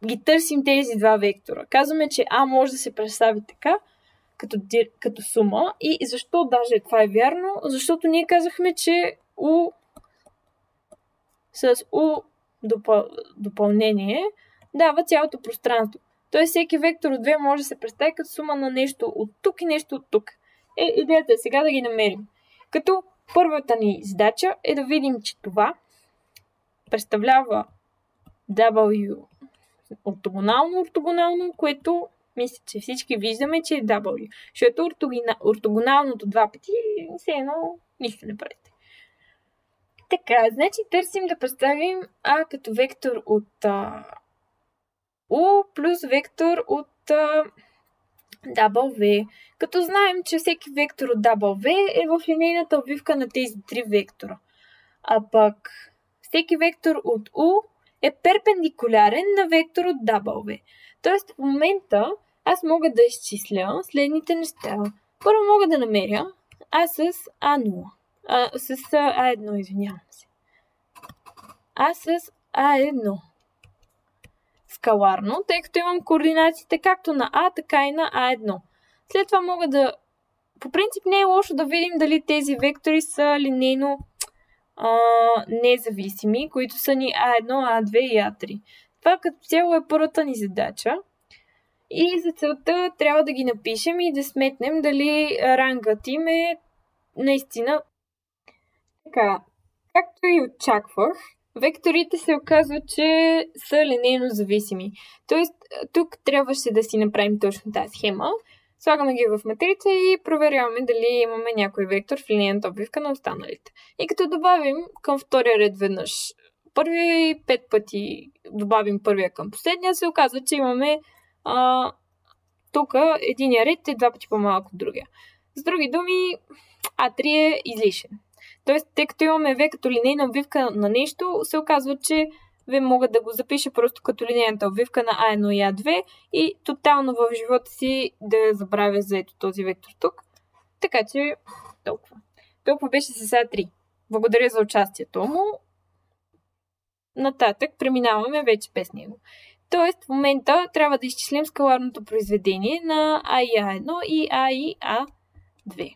ги търсим тези два вектора. Казваме, че А може да се представи така, като сума. И защо даже това е вярно? Защото ние казахме, че U с U допълнение дава цялото пространство. Тоест всеки вектор от 2 може да се представи като сума на нещо от тук и нещо от тук. Идеята е сега да ги намерим. Като първата ни задача е да видим, че това представлява W ортогонално, което мисля, че всички виждаме, че е W. Защото ортогоналното два пъти все едно нищо не правите. Така, значи търсим да представим А като вектор от U плюс вектор от W. Като знаем, че всеки вектор от W е в линейната обвивка на тези три вектора. А пък всеки вектор от U е перпендикулярен на вектор от W. Тоест в момента аз мога да изчисля следните неща. Първо мога да намеря А с А0. С А1, извинявам се. А с А1. Скаларно, тъй като имам координатите както на А, така и на А1. След това мога да... По принцип не е лошо да видим дали тези вектори са линейно независими, които са ни А1, А2 и А3. Това като цяло е първата ни задача. И за целта трябва да ги напишем и да сметнем дали рангът им е наистина така. Както и очаквах, векторите се оказват, че са линейно зависими. Тоест, тук трябваше да си направим точно тази схема. Слагаме ги в матрица и проверяваме дали имаме някой вектор в линейната обвивка на останалите. И като добавим към втория ред веднъж първия и 5 пъти добавим първия към последния, се оказва, че имаме тук единия ред е 2 пъти по-малко от другия. С други думи, А3 е излишен. Тоест, тъй като имаме V като линейна обвивка на нещо, се оказва, че V мога да го запиша просто като линейната обвивка на A1 и A2 и тотално в живота си да забравя за ето този вектор тук. Така че, толкова. Толкова беше с A3. Благодаря за участието му. Нататък преминаваме вече без него. Тоест в момента трябва да изчислим скаларното произведение на А и А1 и А и А2.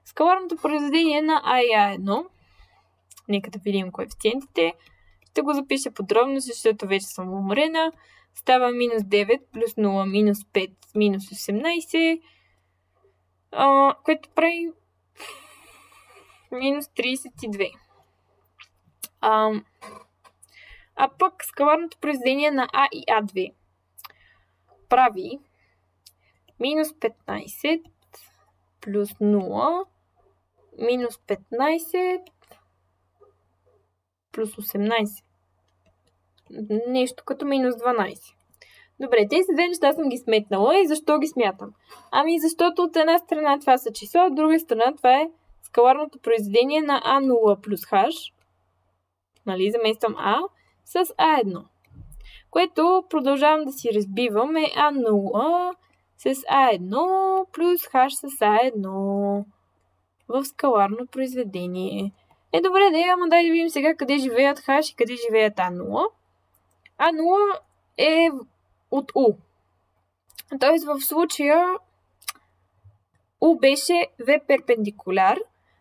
Скаларното произведение на А и А1, нека да видим коефициентите, ще го запиша подробно, защото вече съм уморена. Става минус 9 плюс 0 минус 5 минус 18, което прави минус 32. А пък скаларното произведение на А и А2 прави минус 15 плюс 0 минус 15 плюс 18. Нещо като минус 12. Добре, тези две неща съм ги сметнала и защо ги смятам? Ами защото от една страна това са числа, от друга страна това е скаларното произведение на А0 плюс H. Нали, замествам А с А1. Което продължавам да си разбивам е А0 с А1 плюс H с А1 в скаларно произведение. Добре, ама дай да видим сега къде живеят H и къде живеят А0. А0 е от U. Тоест в случая U беше V перпендикуляр,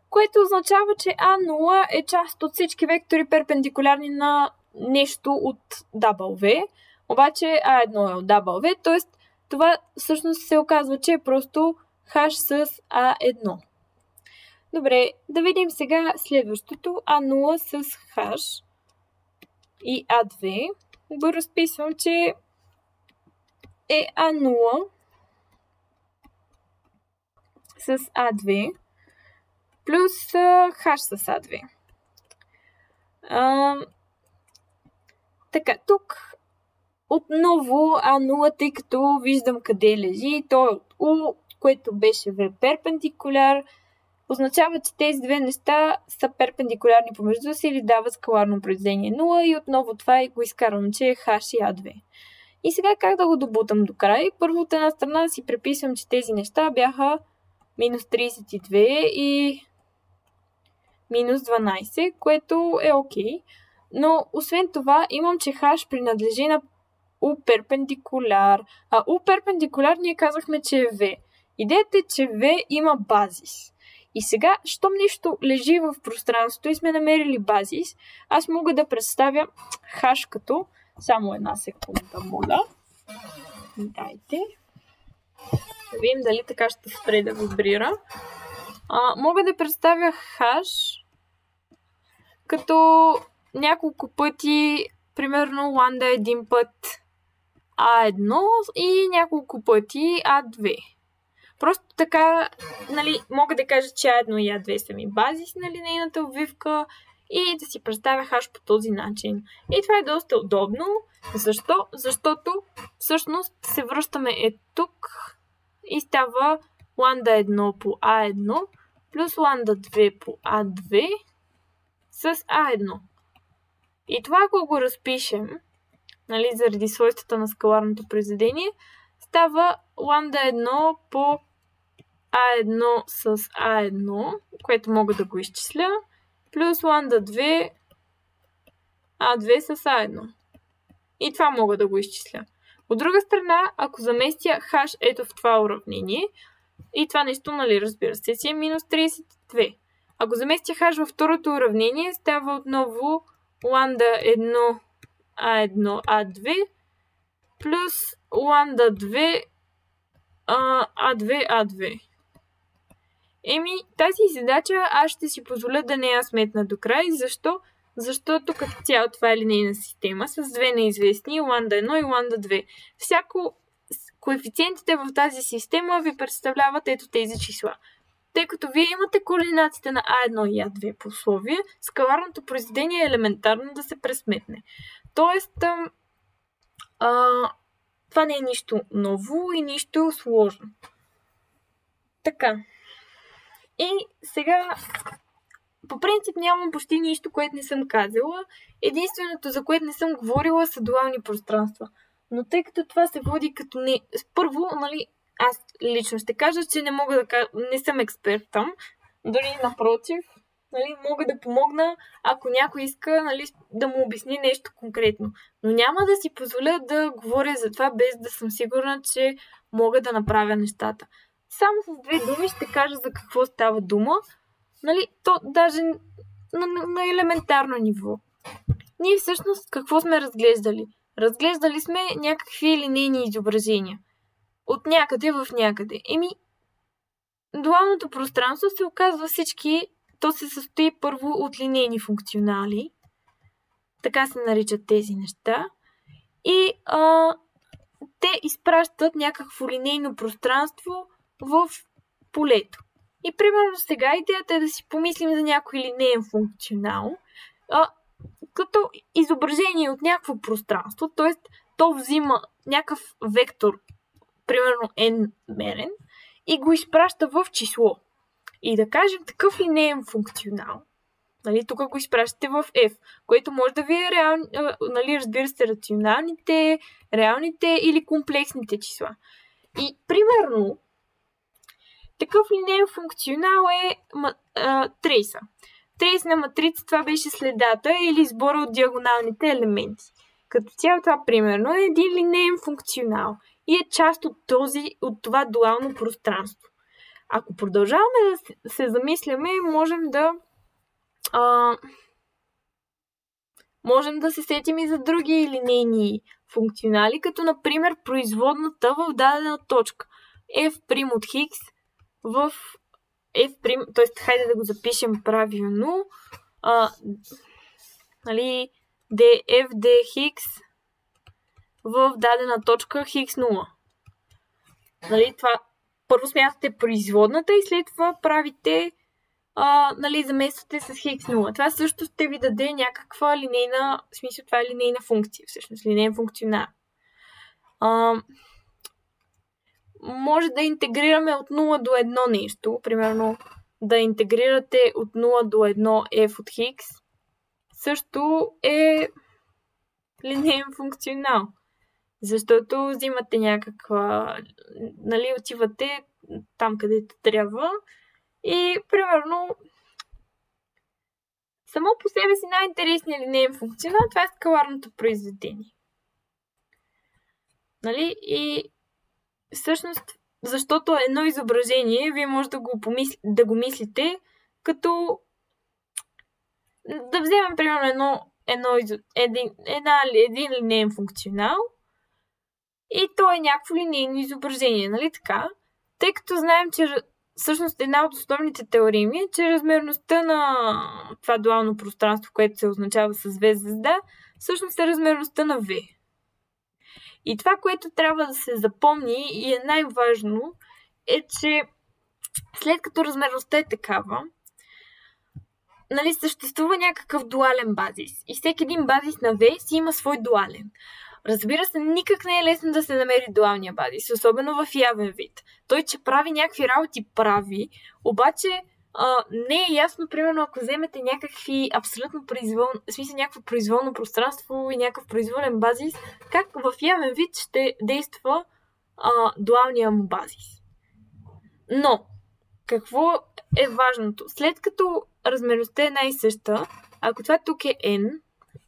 което означава, че А0 е част от всички вектори перпендикулярни на нещо от W, обаче А1 е от W, т.е. това всъщност се оказва, че е просто H с А1. Добре, да видим сега следващото. А0 с H и А2. Го разписвам, че е А0 с А2 плюс H с А2. Така, тук отново А0, тъй като виждам къде лежи, то е от U, което беше V перпендикуляр, означава, че тези две неща са перпендикулярни помежду си или дават скаларно произведение 0 и отново това го изкарвам, че е H и А2. И сега как да го добутам до край? Първо от една страна си преписвам, че тези неща бяха минус 32 и минус 12, което е окей. Но освен това имам, че H принадлежи на U перпендикуляр. А U перпендикуляр ние казахме, че е V. Идеята е, че V има базис. И сега, щом нещо лежи в пространството и сме намерили базис, аз мога да представя H като... Само една секунда, моля. Дайте. Да видим дали така ще спре да вибрира. Мога да представя H като няколко пъти, примерно ланда един път А1 и няколко пъти А2. Просто така, нали, мога да кажа, че А1 и А2 са ми базис на линейната обвивка и да си представя H по този начин. И това е доста удобно. Защо? Защото всъщност се връщаме тук и става ланда 1 по А1 плюс ланда 2 по А2 с А1. И това, ако го разпишем, нали, заради свойствата на скаларното произведение, става ланда 1 по А1 с А1, което мога да го изчисля, плюс ланда 2 А2 с А1. И това мога да го изчисля. От друга страна, ако заместя H ето в това уравнение, и това нещо, нали, разбира се, си е минус 32. Ако заместя H във второто уравнение, става отново ланда 1 А1 А2 плюс ланда 2 А2 А2. Тази задача аз ще си позволя да не я сметна до край. Защо? Защото като цяло това е линейна система с две неизвестни, ланда 1 и ланда 2. Коефициентите в тази система ви представляват ето тези числа. Тъй като вие имате координатите на А1 и А2 по условие, скаларното произведение е елементарно да се пресметне. Тоест, това не е нищо ново и нищо сложно. Така. И сега, по принцип нямам почти нищо, което не съм казала. Единственото, за което не съм говорила, са дуални пространства. Но тъй като това се води като не... Първо, нали, аз лично ще кажа, че не мога да кажа, не съм експерт там. Дори напротив, нали, мога да помогна, ако някой иска, нали, да му обясни нещо конкретно. Но няма да си позволя да говоря за това, без да съм сигурна, че мога да направя нещата. Само с 2 думи ще кажа за какво става дума. Нали, то даже на елементарно ниво. Ние всъщност какво сме разглеждали? Разглеждали сме някакви линейни изображения. От някъде в някъде. Дуалното пространство се оказва то се състои първо от линейни функционали. Така се наричат тези неща. И те изпращат някакво линейно пространство в полето. И примерно сега идеята е да си помислим за някой линеен функционал, като изображение от някакво пространство, т.е. то взима някакъв вектор, примерно n мерен, и го изпраща в число. И да кажем такъв линеен функционал, нали, тук го изпращате в f, което може да ви е нали, разбира се, рационалните, реалните или комплексните числа. И примерно такъв линеен функционал е трейса. Трейс на матрица, това беше следата или сбора от диагоналните елементи. Като цяло това примерно е един линеен функционал и е част от това дуално пространство. Ако продължаваме да се замисляме, можем да се сетим и за други линейни функционали, като например производната в дадена точка. f' от хикс в f', т.е. хайде да го запишем правилно, нали, df dx в дадена точка хикс 0. Нали, това първо смятате производната и след това правите, нали, замествате с хикс 0. Това също ще ви даде някаква линейна, в смисъл това е линейна функция, всъщност линейен функционал. Може да интегрираме от 0 до 1 нещо, примерно да интегрирате от 0 до 1 f от хикс, също е линейен функционал. Защото взимате някаква, нали, отивате там, където трябва и, примерно, само по себе си най-интересният линейен функционал, това е скаларното произведение. Нали? И всъщност, защото едно изображение, вие може да го мислите като да вземем, примерно, един линейен функционал и то е някакво линейно изображение, нали така? Тъй като знаем, че всъщност една от основните теореми е, че размерността на това дуално пространство, което се означава с V звезда, всъщност е размерността на V. И това, което трябва да се запомни и е най-важно, е, че след като размерността е такава, нали, съществува някакъв дуален базис. И всеки един базис на V си има свой дуален. Разбира се, никак не е лесно да се намери дуалния базис, особено в явен вид. Той, че прави някакви работи, прави, обаче не е ясно, примерно, ако вземете някакви абсолютно някакво произволно пространство и някакъв произволен базис, как в явен вид ще действа дуалния му базис. Но, какво е важното? След като размерността е най-съща, ако това тук е n,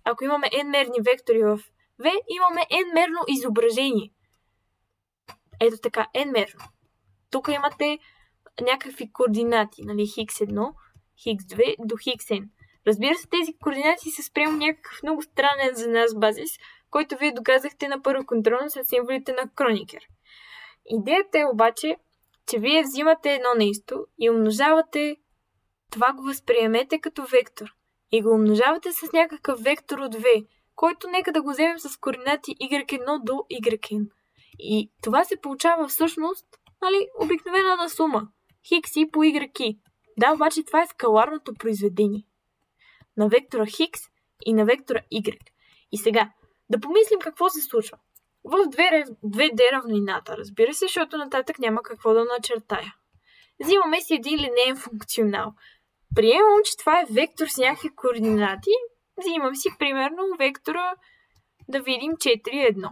ако имаме n-мерни вектори в V, имаме n-мерно изображение. Ето така, n-мерно. Тук имате някакви координати, нали, x1, x2 до xn. Разбира се, тези координати са спрямо някакъв много странен за нас базис, който вие доказахте на първо контролно с символите на Кроникер. Идеята е обаче, че вие взимате едно нещо и умножавате, това го възприемете като вектор и го умножавате с някакъв вектор от V, който нека да го вземем с координати y1 до yn. И това се получава всъщност, нали, обикновена сума. Хикс по y. Да, обаче това е скаларното произведение на вектора хикс и на вектора y. И сега, да помислим какво се случва. В 2D равнината, разбира се, защото нататък няма какво да начертая. Взимаме си един линейен функционал. Приемам, че това е вектор с някакви координати. Взимам си, примерно, вектора, да видим 4,1.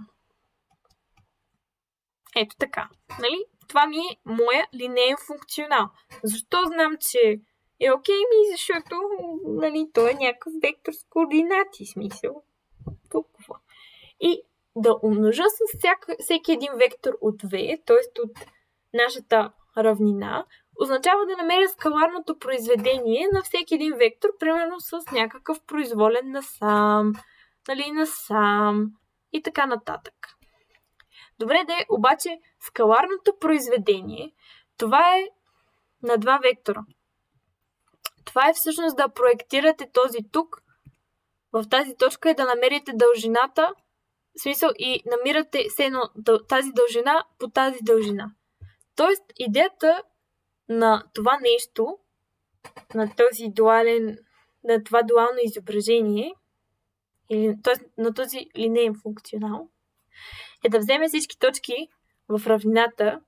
Ето така. Нали? Това ми е моя линейен функционал. Защо знам, че Е окей ми, защото нали, той е някакъв вектор с координати, смисъл. Толкова. И да умножа с всеки един вектор от V, т.е. от нашата равнина, означава да намеря скаларното произведение на всеки един вектор, примерно с някакъв произволен насам, нали, насам и така нататък. Добре, обаче скаларното произведение, това е на два вектора. Това е всъщност да проектирате този тук, в тази точка и да намерите дължината, в смисъл и намирате тази дължина по тази дължина. Тоест, идеята на това нещо, на това дуално изображение, т.е. на този линеен функционал, е да вземе всички точки в равнината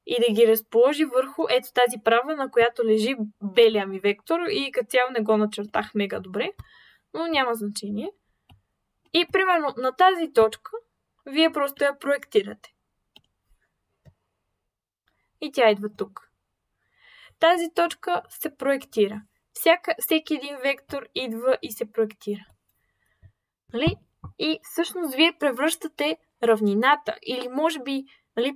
и да ги разположи върху ето тази права, на която лежи белия ми вектор и като цяло не го начертах мега добре, но няма значение. И примерно на тази точка вие просто я проектирате. И тя идва тук. Тази точка се проектира. Всеки един вектор идва и се проектира. Нали? И всъщност вие превръщате равнината или може би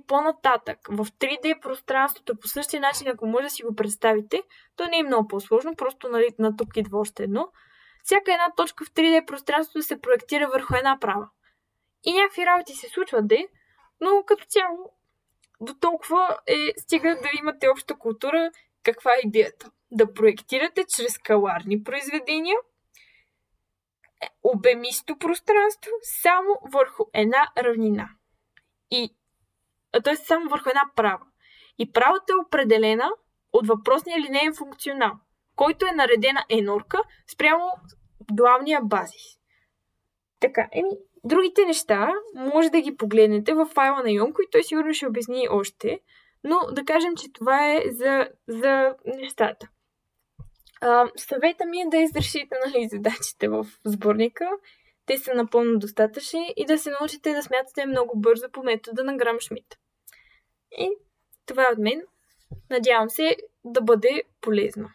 по-нататък в 3D пространството по същия начин, ако може да си го представите, то не е много по-сложно, просто на тук идва още едно. Всяка една точка в 3D пространството се проектира върху една права. И някакви работи се случват, но като цяло до толкова стига да имате обща култура. Каква е идеята? Да проектирате чрез скаларни произведения обемисто пространство само върху една равнина. Т.е. само върху една права. И правата е определена от въпросния линеен функционал, който е наредена енорка спрямо дуалния базис. Така, другите неща може да ги погледнете в файла на Йонко и той сигурно ще обясни още, но да кажем, че това е за нещата. Съвета ми е да изрешите задачите в сборника. Те са напълно достатъчни и да се научите да смятате много бързо по метода на Грам-Шмидт. И това е от мен. Надявам се да бъде полезно.